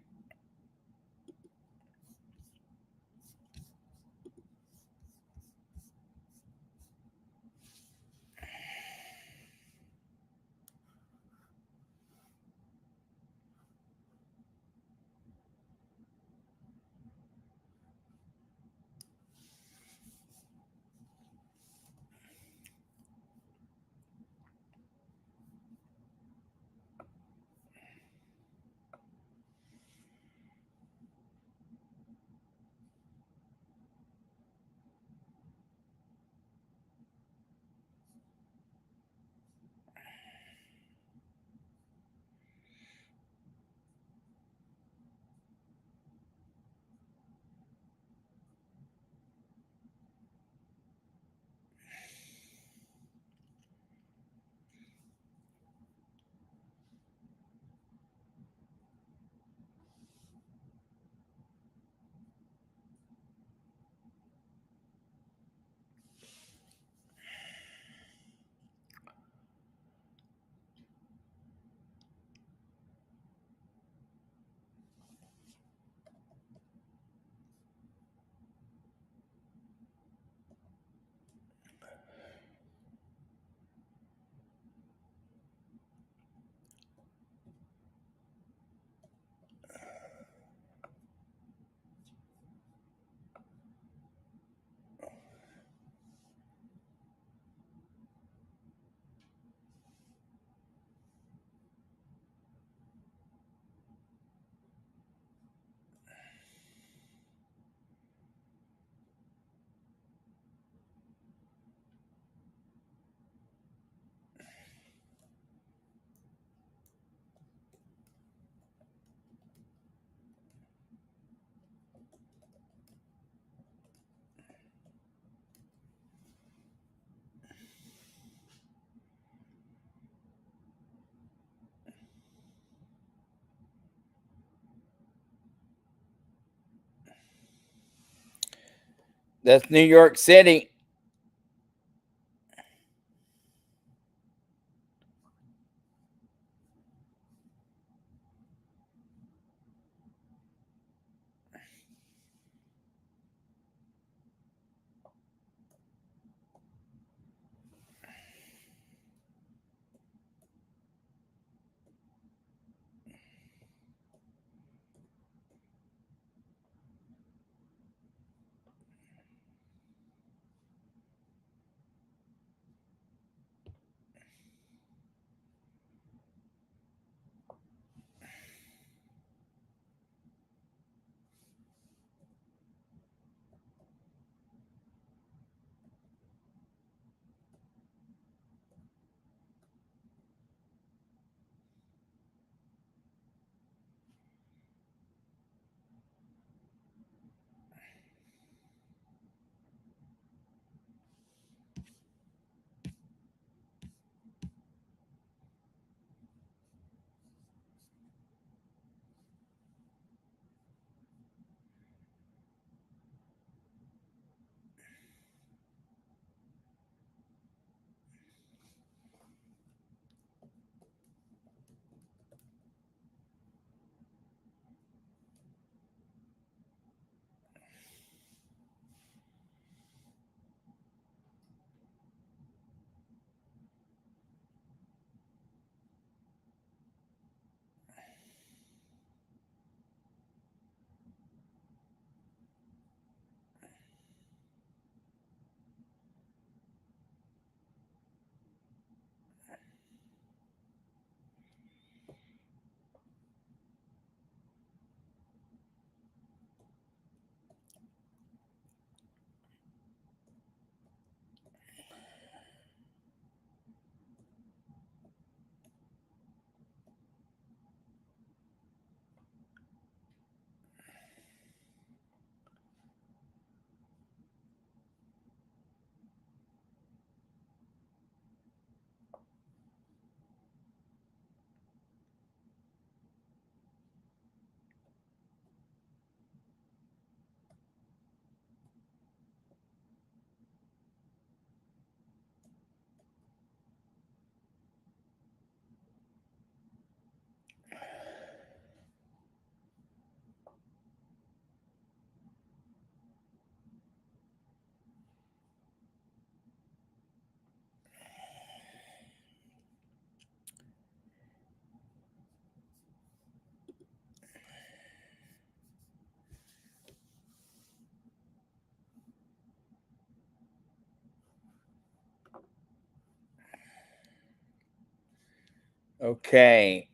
That's New York City. Okay.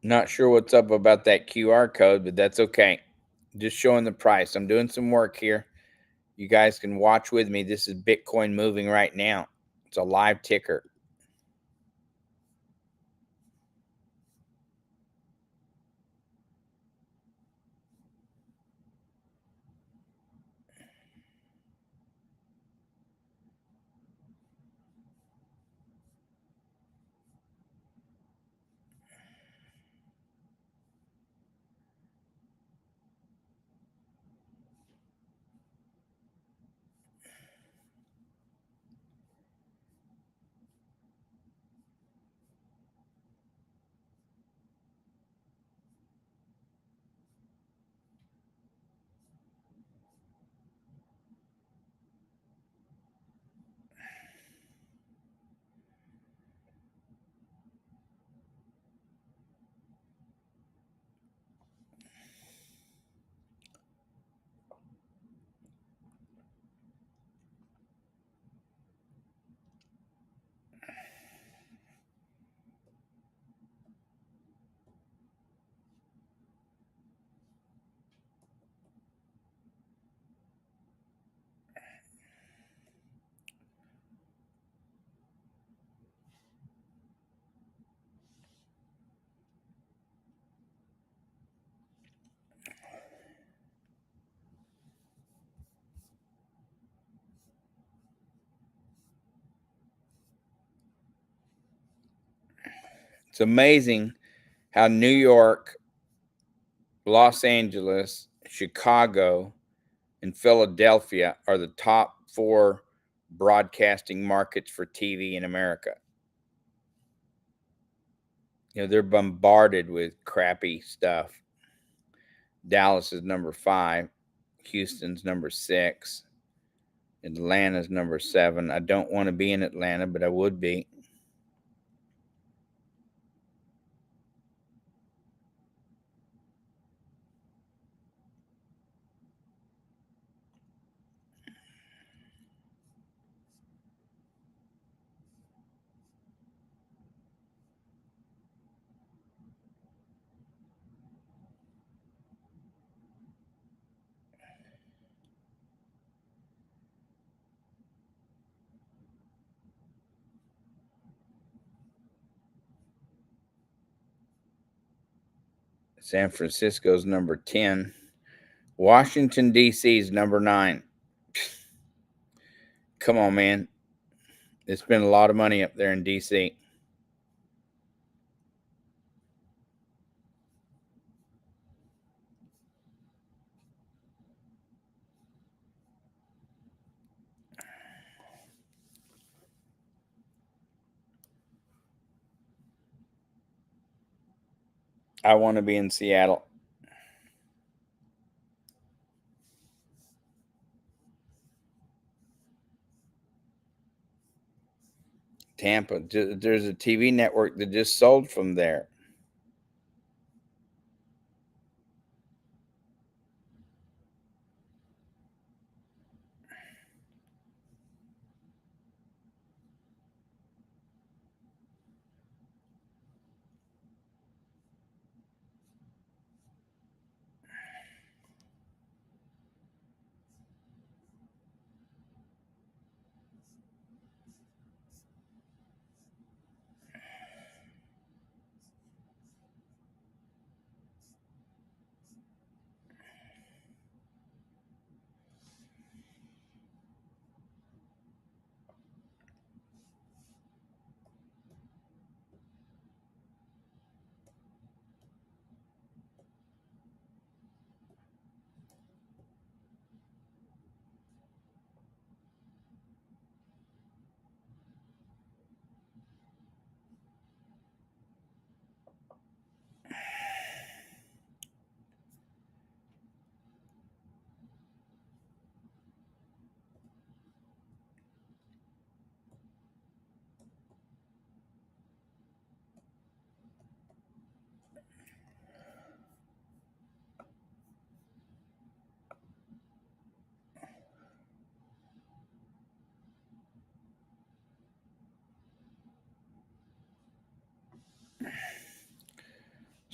Not sure what's up about that QR code, but that's okay. Just showing the price. I'm doing some work here. You guys can watch with me. This is Bitcoin moving right now. It's a live ticker. It's amazing how New York, Los Angeles, Chicago, and Philadelphia are the top 4 broadcasting markets for TV in America. You know, they're bombarded with crappy stuff. Dallas is number 5. Houston's number 6. Atlanta's number 7. I don't want to be in Atlanta, but I would be. San Francisco's number 10. Washington, D.C. is number 9. Come on, man. They spend a lot of money up there in D.C. I want to be in Seattle. Tampa. There's a TV network that just sold from there.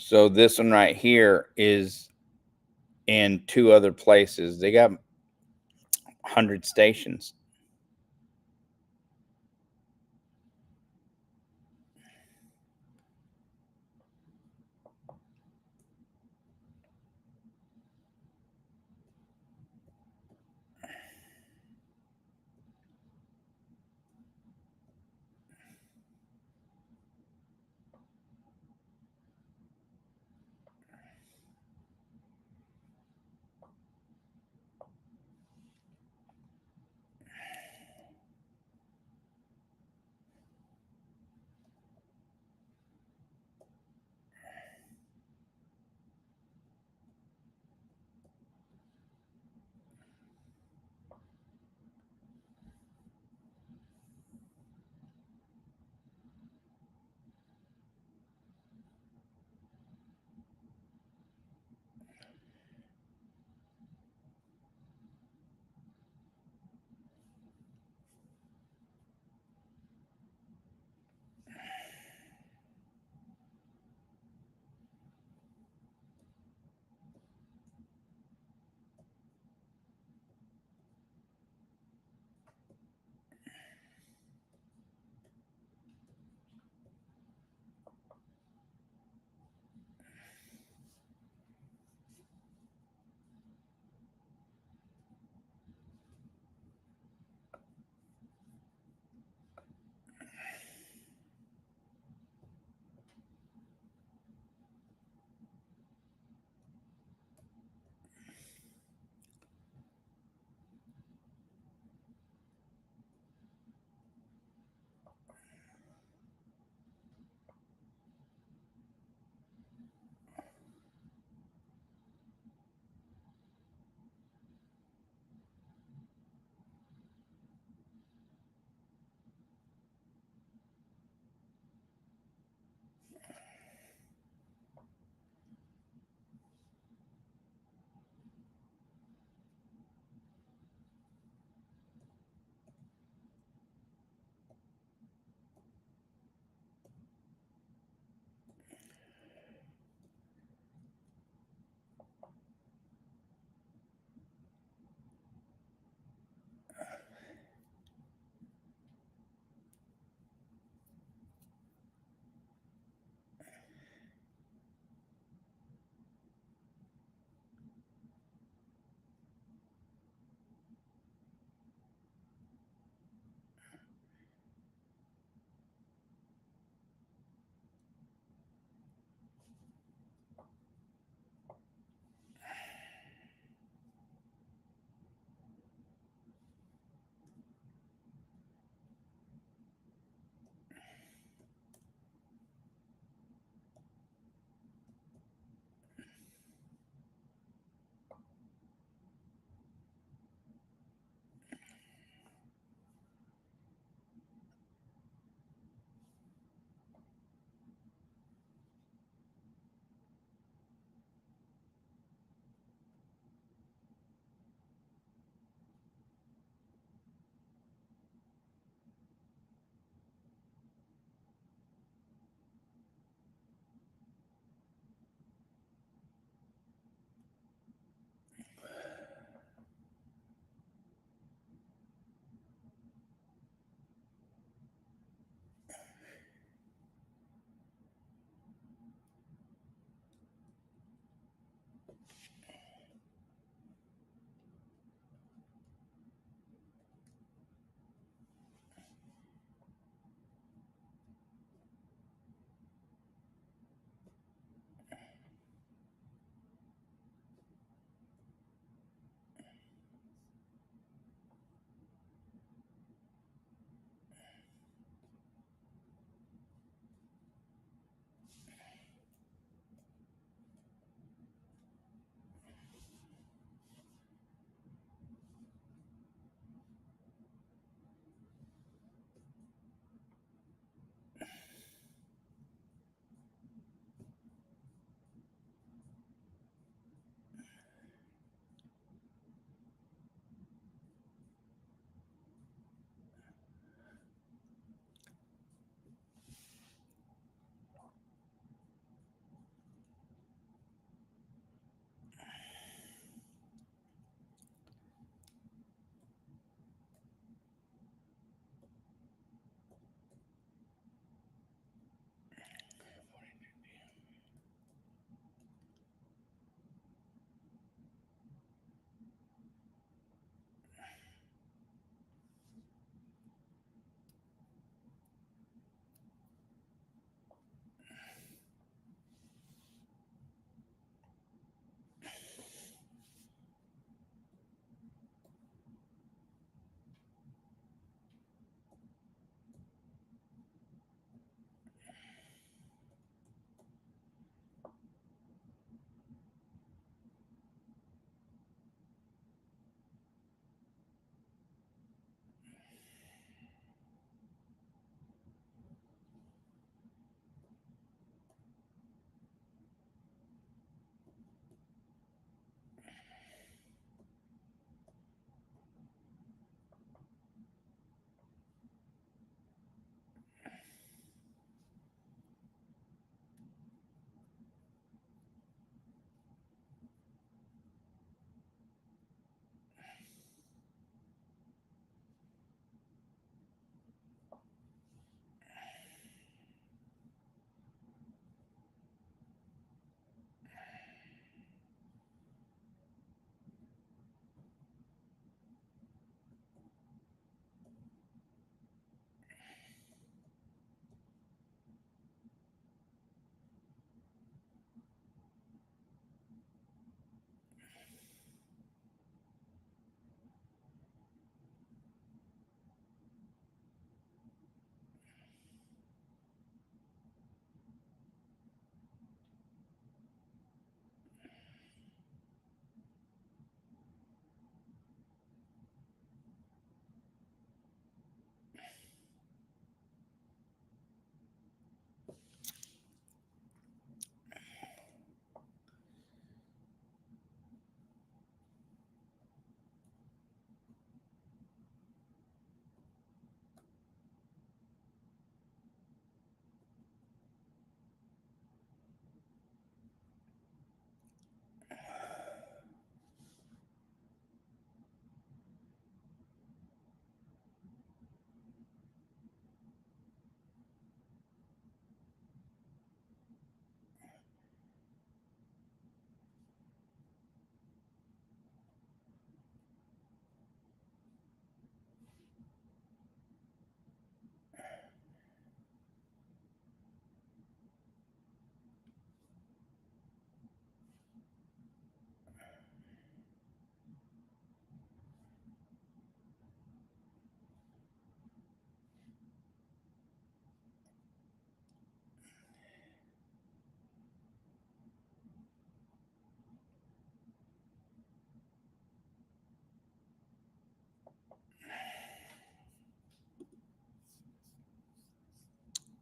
So this one right here is in 2 other places. They got 100 stations.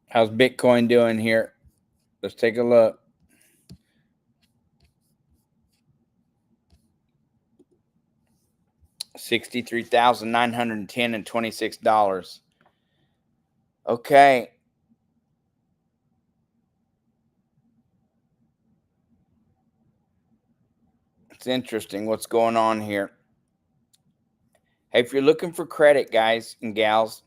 How's Bitcoin doing here? Let's take a look. $63,910 and $26. Okay. It's interesting what's going on here. Hey, if you're looking for credit, guys and gals,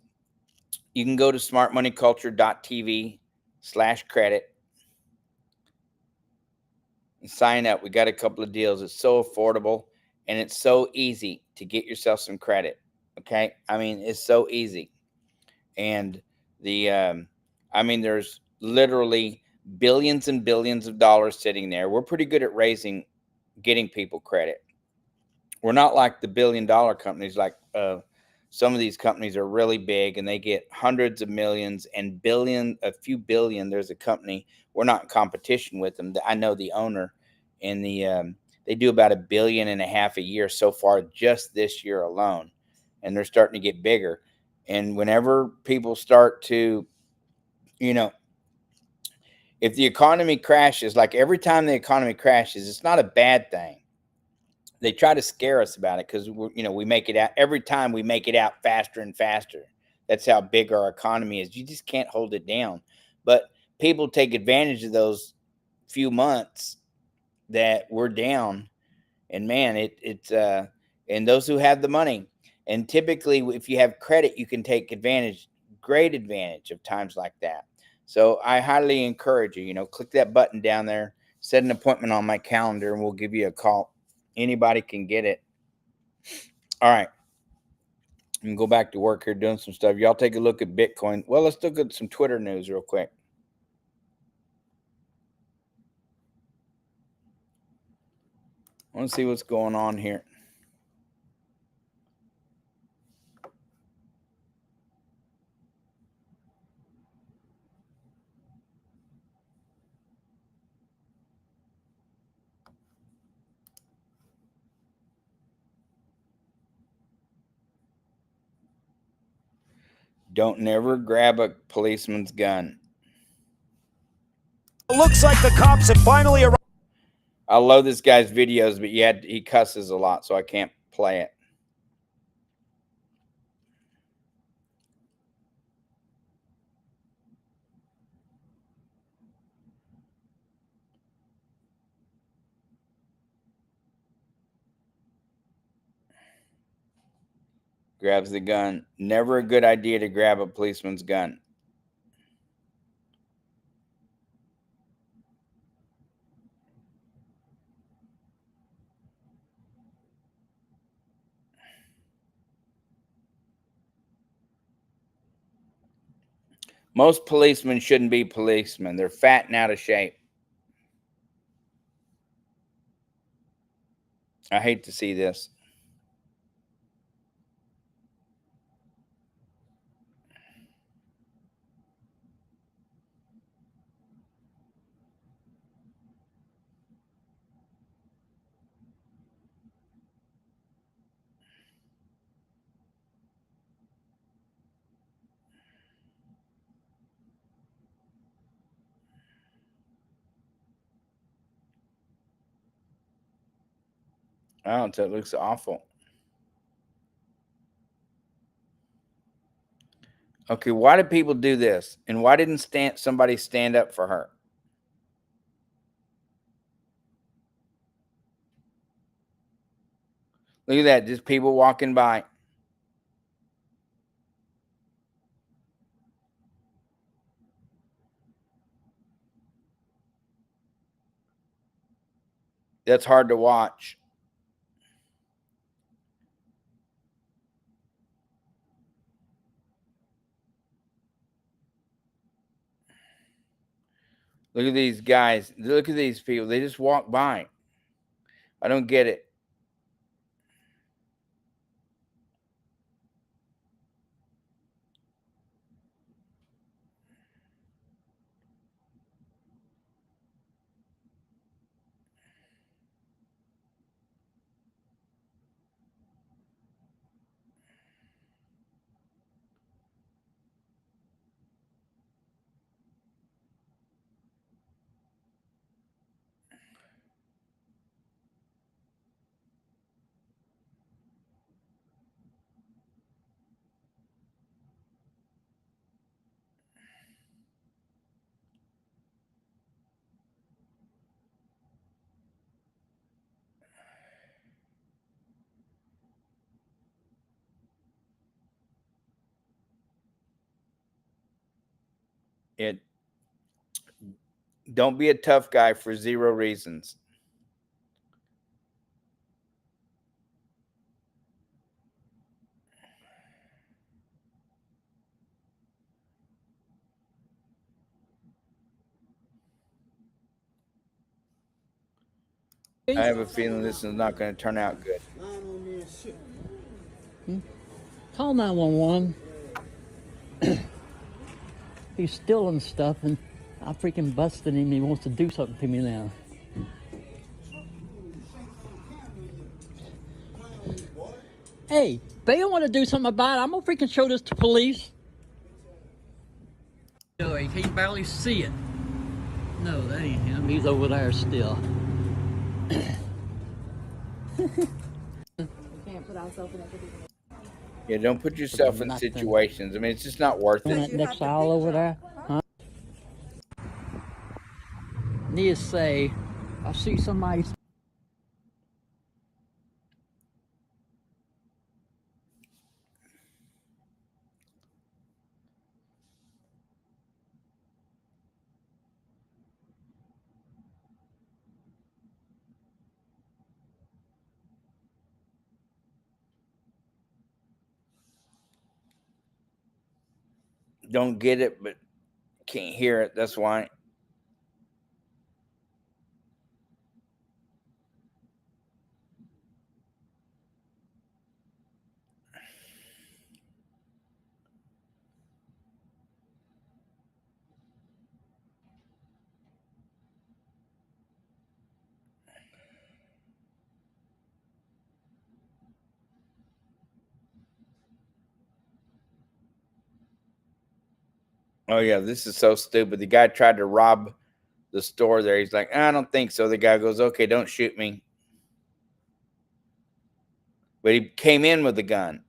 you can go to smartmoneyculture.tv/credit and sign up. We got a couple of deals. It's so affordable and it's so easy to get yourself some credit. Okay. I mean, it's so easy. And there's literally billions and billions of dollars sitting there. We're pretty good at getting people credit. We're not like the billion-dollar companies. Like some of these companies are really big and they get hundreds of millions and a few billion. There's a company, we're not in competition with them. I know the owner, and they do about $1.5 billion a year so far just this year alone, and they're starting to get bigger. And whenever people start to, if the economy crashes, like every time the economy crashes, it's not a bad thing. They try to scare us about it because we make it out every time. We make it out faster and faster. That's how big our economy is. You just can't hold it down. But people take advantage of those few months that we're down, and man, it's and those who have the money, and typically if you have credit, you can take great advantage of times like that. So I highly encourage you. Click that button down there, set an appointment on my calendar, and we'll give you a call. Anybody can get it. All right. I'm going to go back to work here doing some stuff. Y'all take a look at Bitcoin. Well, let's look at some Twitter news real quick. I want to see what's going on here. Don't never grab a policeman's gun. Looks like the cops have finally arrived. I love this guy's videos, but he cusses a lot, so I can't play it. Grabs the gun. Never a good idea to grab a policeman's gun. Most policemen shouldn't be policemen. They're fat and out of shape. I hate to see this. Oh, it looks awful. Okay, why did people do this? And why didn't somebody stand up for her? Look at that, just people walking by. That's hard to watch. Look at these guys. Look at these people. They just walk by. I don't get it. It don't be a tough guy for 0 reasons. I have a feeling this is not going to turn out good. Call 911. He's stealing stuff and I freaking busted him. He wants to do something to me now. Hey, they don't want to do something about it. I'm gonna freaking show this to police. No, he can barely see it. No, that ain't him. He's over there still. Yeah, don't put yourself in situations. I mean, it's just not worth On it. that next aisle over there, huh? Need to say, I see somebody. Don't get it, but can't hear it. That's why. Oh yeah, this is so stupid. The guy tried to rob the store there. He's like, I don't think so. The guy goes, okay, don't shoot me. But he came in with a gun.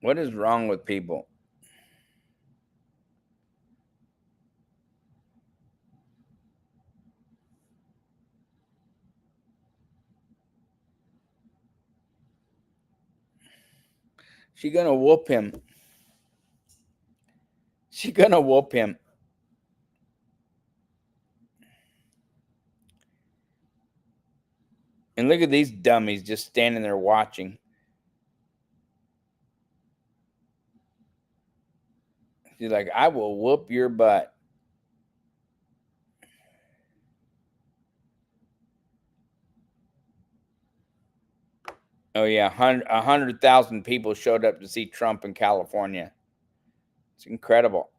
What is wrong with people? She gonna whoop him. She gonna whoop him. And look at these dummies just standing there watching. She's like, I will whoop your butt. Oh yeah, 100,000 people showed up to see Trump in California. It's incredible.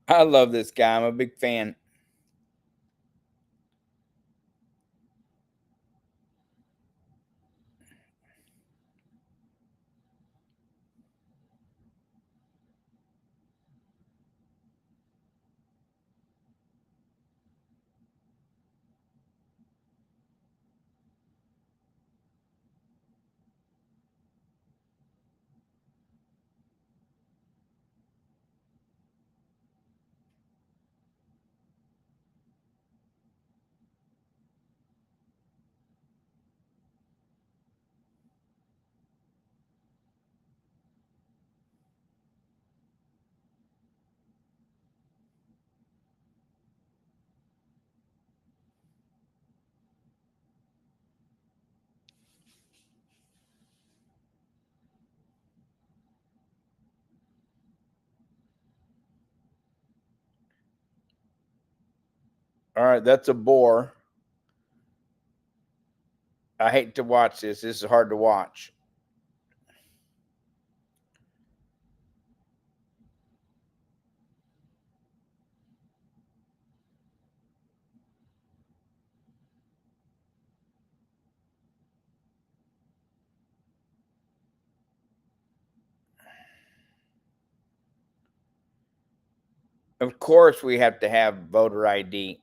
I love this guy. I'm a big fan. All right, that's a bore. I hate to watch this. This is hard to watch. Of course, we have to have voter ID.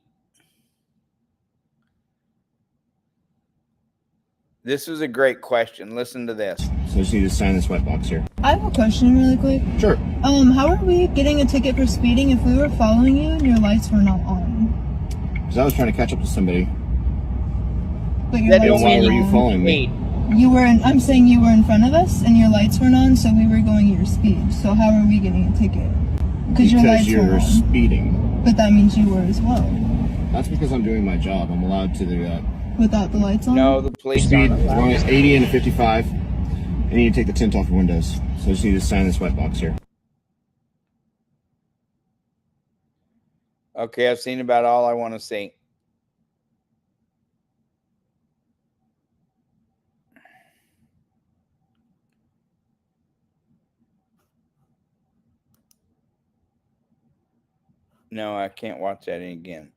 This is a great question. Listen to this. So I just need to sign this white box here. I have a question really quick. Sure. How are we getting a ticket for speeding if we were following you and your lights were not on? Because I was trying to catch up to somebody. But your lights Why were were you on. following me? You were I'm saying you were in front of us and your lights weren't on, so we were going at your speed. So how are we getting a ticket? Because your lights were you're on. speeding. But that means you were as well. That's because I'm doing my job. I'm allowed to do that. Without the lights on? No, the police Speed aren't as long allowed. as 80 and a 55. And you need to take the tint off your windows. So I just need to sign this white box here. Okay, I've seen about all I want to see. No, I can't watch that again.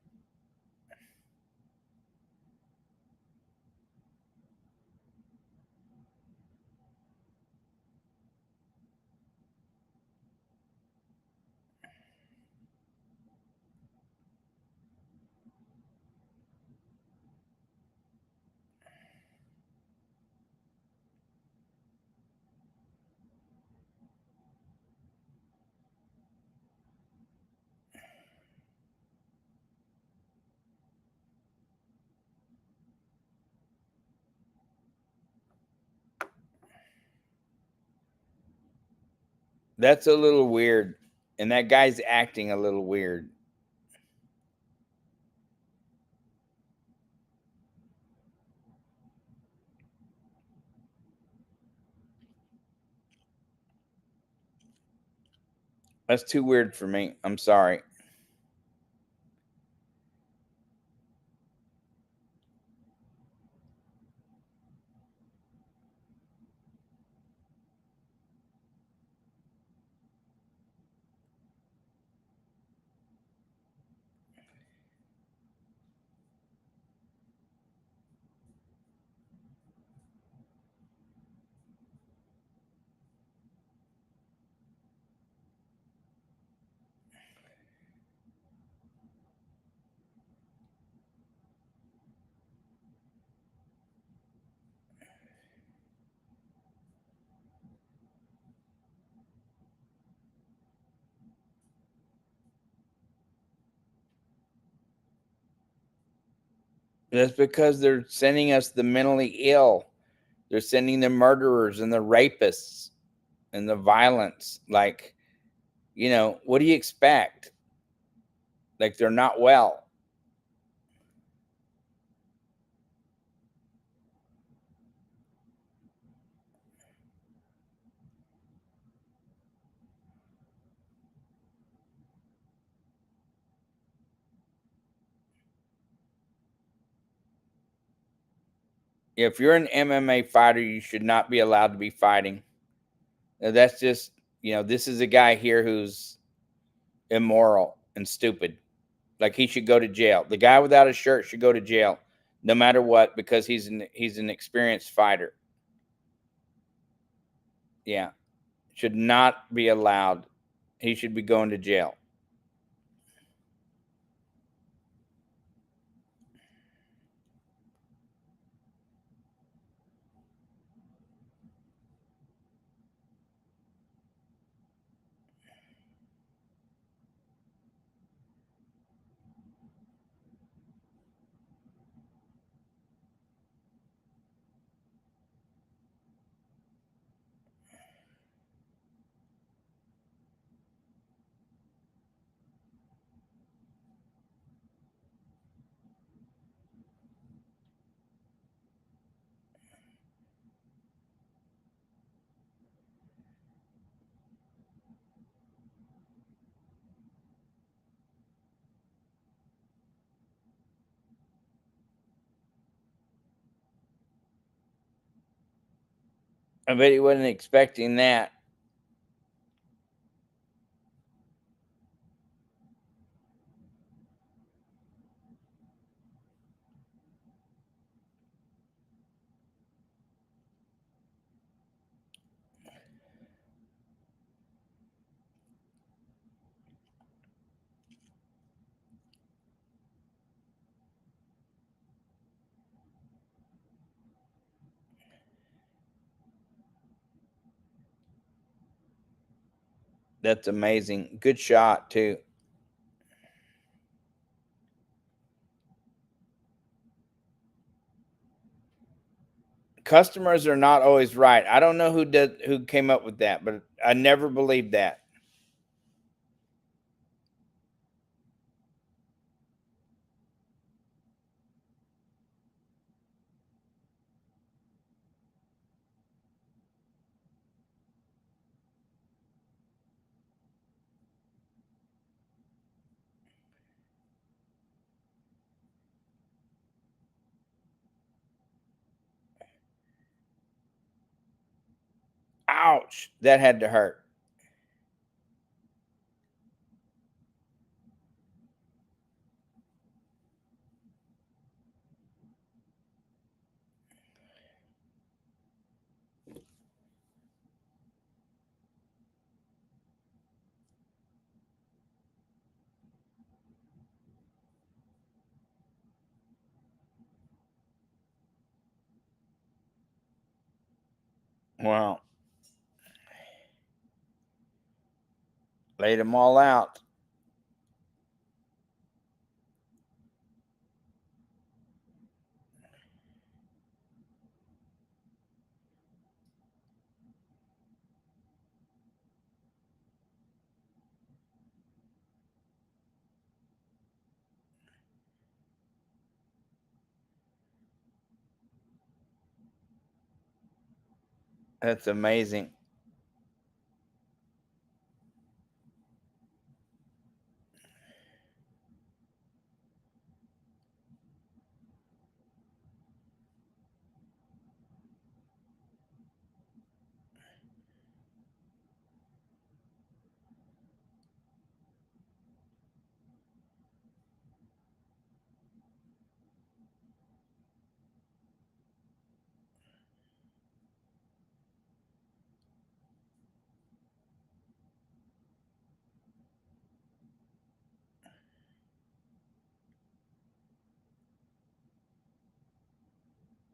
That's a little weird. And that guy's acting a little weird. That's too weird for me. I'm sorry. That's because they're sending us the mentally ill. They're sending the murderers and the rapists and the violence. Like, you know, what do you expect? Like, they're not well. If you're an MMA fighter, you should not be allowed to be fighting. Now, that's just, you know, this is a guy here who's immoral and stupid. Like, he should go to jail. The guy without a shirt should go to jail, no matter what, because he's an experienced fighter. Yeah, should not be allowed. He should be going to jail. I bet he wasn't expecting that. That's amazing. Good shot, too. Customers are not always right. I don't know who came up with that, but I never believed that. Ouch. That had to hurt. Wow. Laid them all out. That's amazing.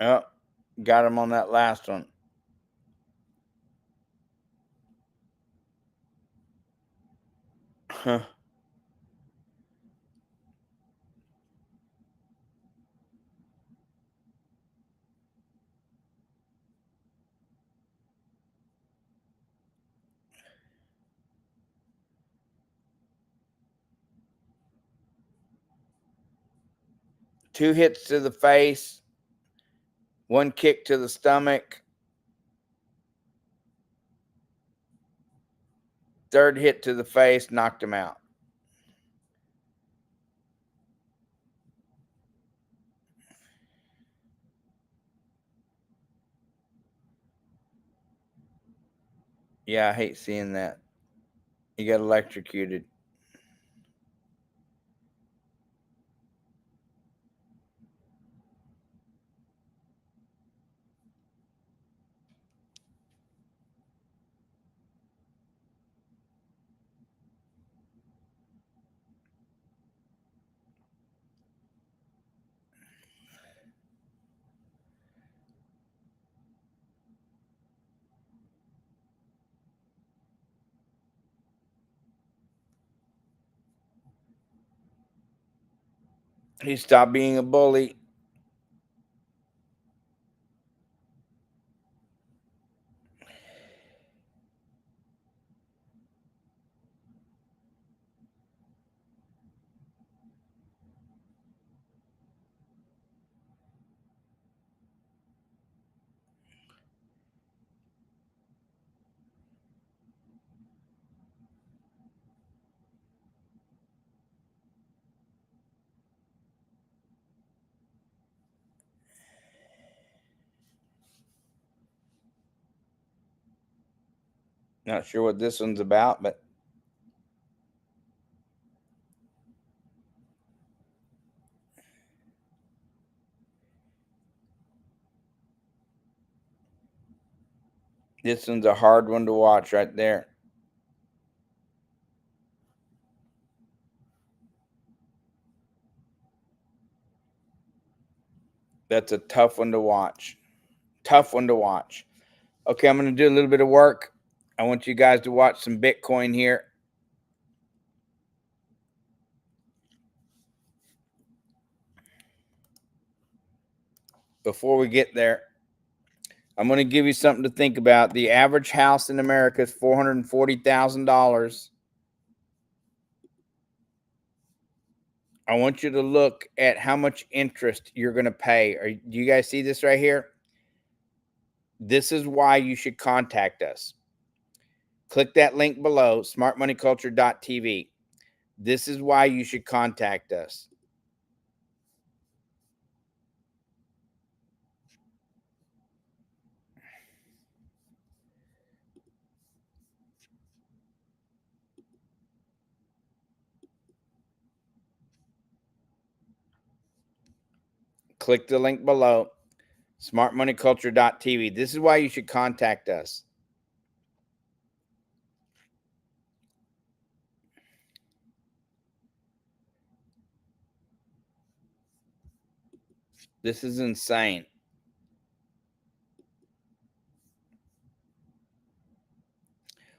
Oh, got him on that last one. Huh. Two hits to the face, one kick to the stomach, third hit to the face, knocked him out. Yeah, I hate seeing that. He got electrocuted. He stopped being a bully. Not sure what this one's about, but this one's a hard one to watch right there. That's a tough one to watch. Tough one to watch. Okay, I'm going to do a little bit of work. I want you guys to watch some Bitcoin here. Before we get there, I'm going to give you something to think about. The average house in America is $440,000. I want you to look at how much interest you're going to pay. Do you guys see this right here? This is why you should contact us. Click that link below, smartmoneyculture.tv. This is why you should contact us. Click the link below, smartmoneyculture.tv. This is why you should contact us. This is insane.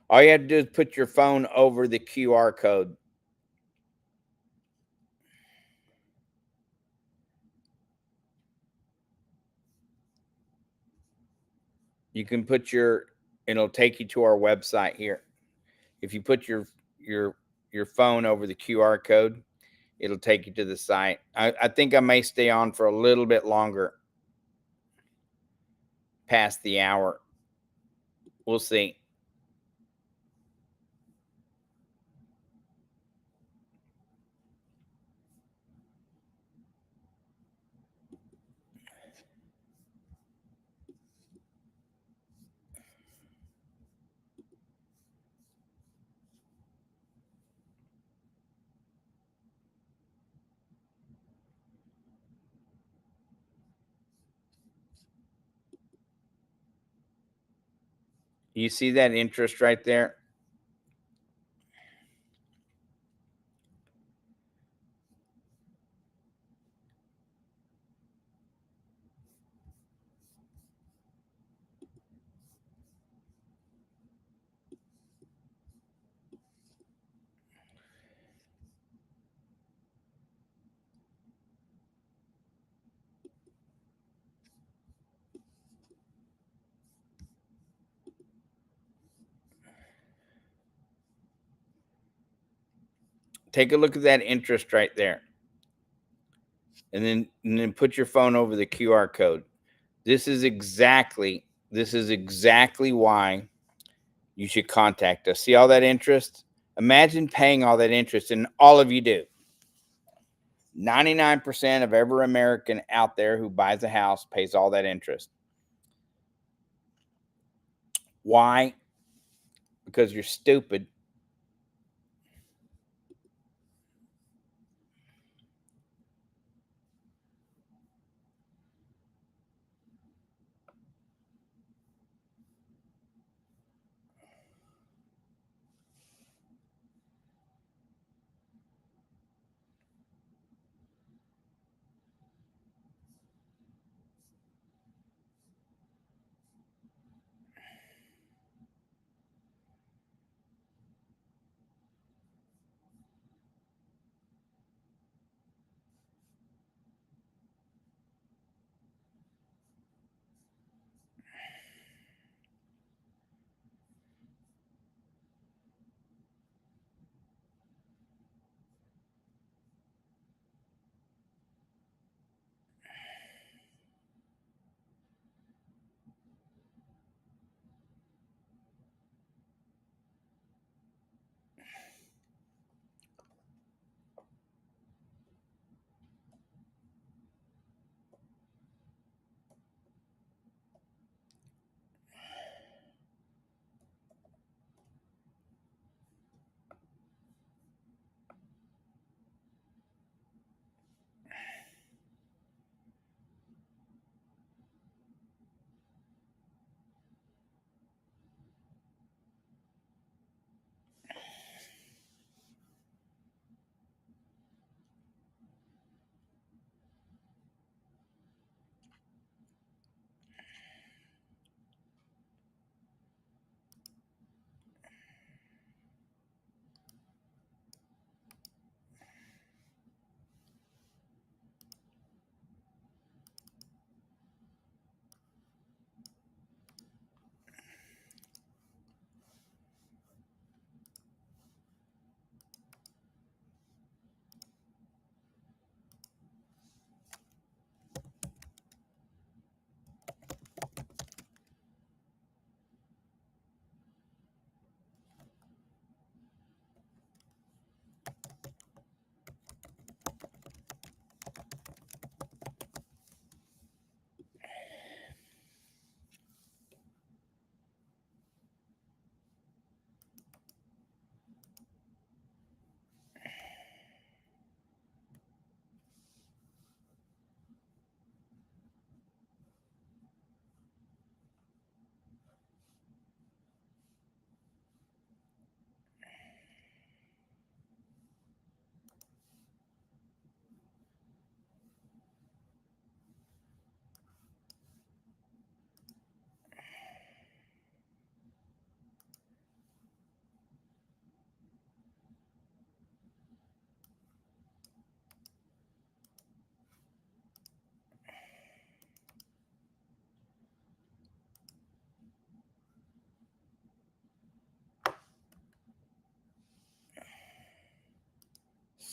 All you have to do is put your phone over the QR code. You can put it'll take you to our website here. If you put your phone over the QR code, it'll take you to the site. I think I may stay on for a little bit longer past the hour. We'll see. You see that interest right there? Take a look at that interest right there. And then put your phone over the QR code. This is exactly why you should contact us. See all that interest? Imagine paying all that interest, and all of you do. 99% of every American out there who buys a house pays all that interest. Why? Because you're stupid.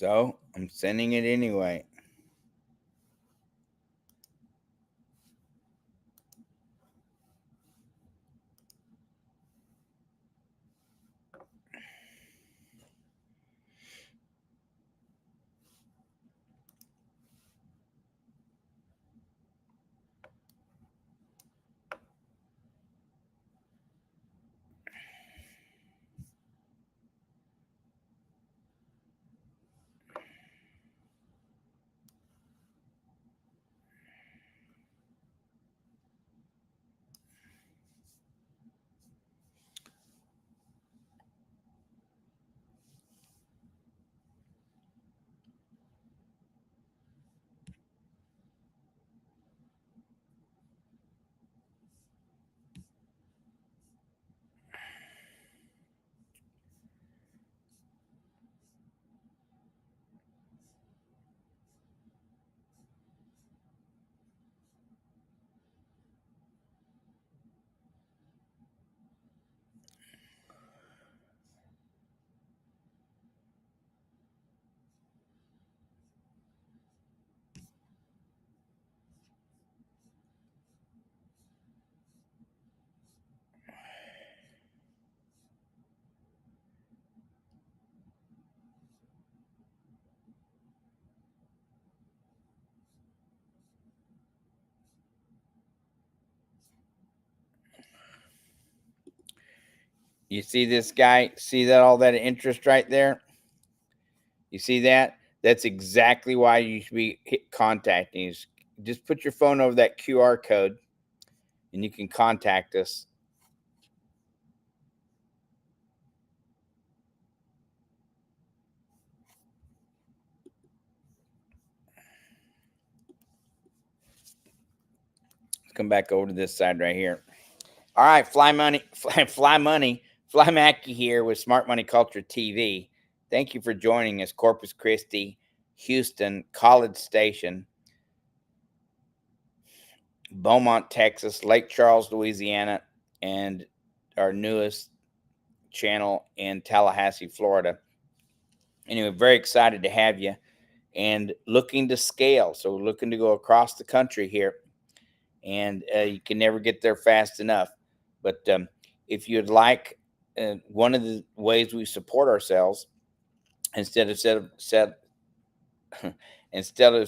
So I'm sending it anyway. You see this guy? See that all that interest right there? You see that? That's exactly why you should be contacting us. Just put your phone over that QR code and you can contact us. Let's come back over to this side right here. All right, Fly Mackey here with Smart Money Culture TV. Thank you for joining us, Corpus Christi, Houston, College Station, Beaumont, Texas, Lake Charles, Louisiana, and our newest channel in Tallahassee, Florida. Anyway, very excited to have you and looking to scale. So we're looking to go across the country here, and you can never get there fast enough. But if you'd like, one of the ways we support ourselves, instead of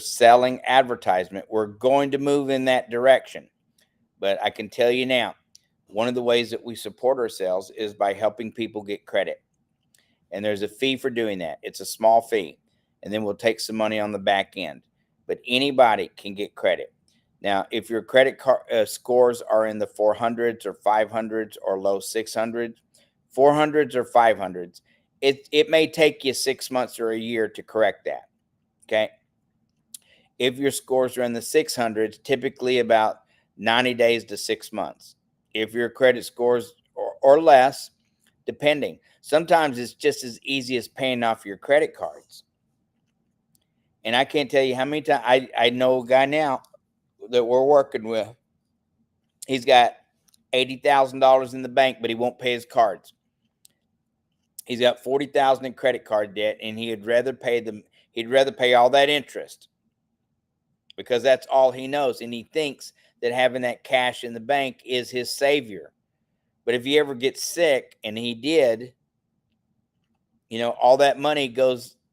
selling advertisement, we're going to move in that direction. But I can tell you now, one of the ways that we support ourselves is by helping people get credit. And there's a fee for doing that. It's a small fee. And then we'll take some money on the back end. But anybody can get credit. Now, if your credit card scores are in the 400s or 500s or low 600s, 400s or 500s, it may take you 6 months or a year to correct that. Okay. If your scores are in the 600s, typically about 90 days to 6 months. If your credit scores or less, depending. Sometimes it's just as easy as paying off your credit cards. And I can't tell you how many times I know a guy now that we're working with. He's got $80,000 in the bank, but he won't pay his cards. He's got $40,000 in credit card debt, and he'd rather pay all that interest because that's all he knows. And he thinks that having that cash in the bank is his savior. But if he ever gets sick, and he did, all that money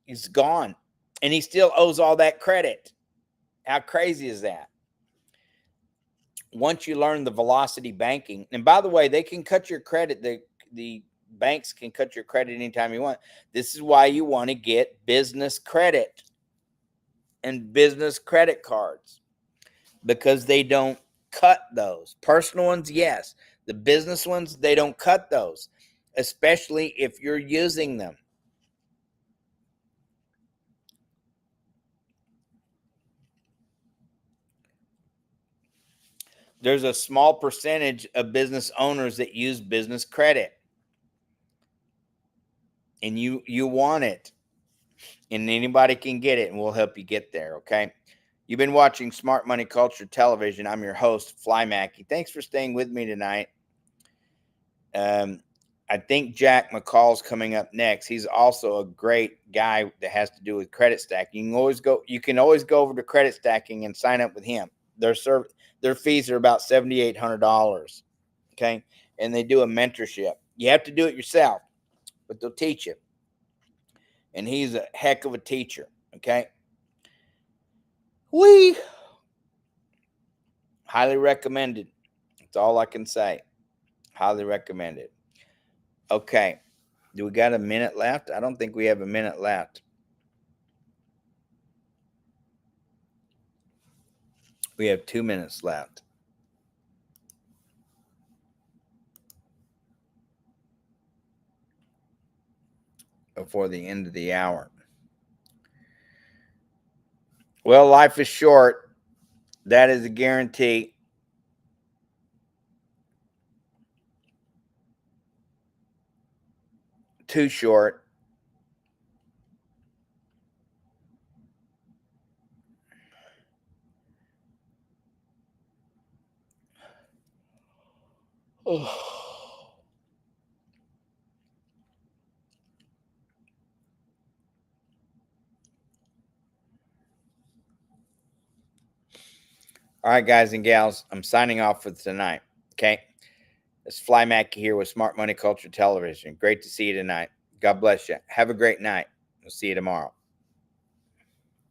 is gone. And he still owes all that credit. How crazy is that? Once you learn the velocity banking, and by the way, they can cut your credit. The banks can cut your credit anytime you want. This is why you want to get business credit and business credit cards, because they don't cut those. Personal ones, yes. The business ones, they don't cut those, especially if you're using them. There's a small percentage of business owners that use business credit, and you want it, and anybody can get it, and we'll help you get there. Okay. You've been watching Smart Money Culture Television. I'm your host, Fly Mackey. Thanks for staying with me tonight. I I think Jack McCall's coming up next. He's also a great guy that has to do with credit stacking. You can always go over to credit stacking and sign up with him. Their fees are about $7,800. Okay. And they do a mentorship. You have to do it yourself, but they'll teach you. And he's a heck of a teacher. Okay. We highly recommended. That's all I can say. Highly recommended. Okay. Do we got a minute left? I don't think we have a minute left. We have 2 minutes left. Before the end of the hour. Well, life is short. That is a guarantee. Too short. Oh. All right, guys and gals, I'm signing off for tonight. Okay. It's Fly Mac here with Smart Money Culture Television. Great to see you tonight. God bless you. Have a great night. We'll see you tomorrow.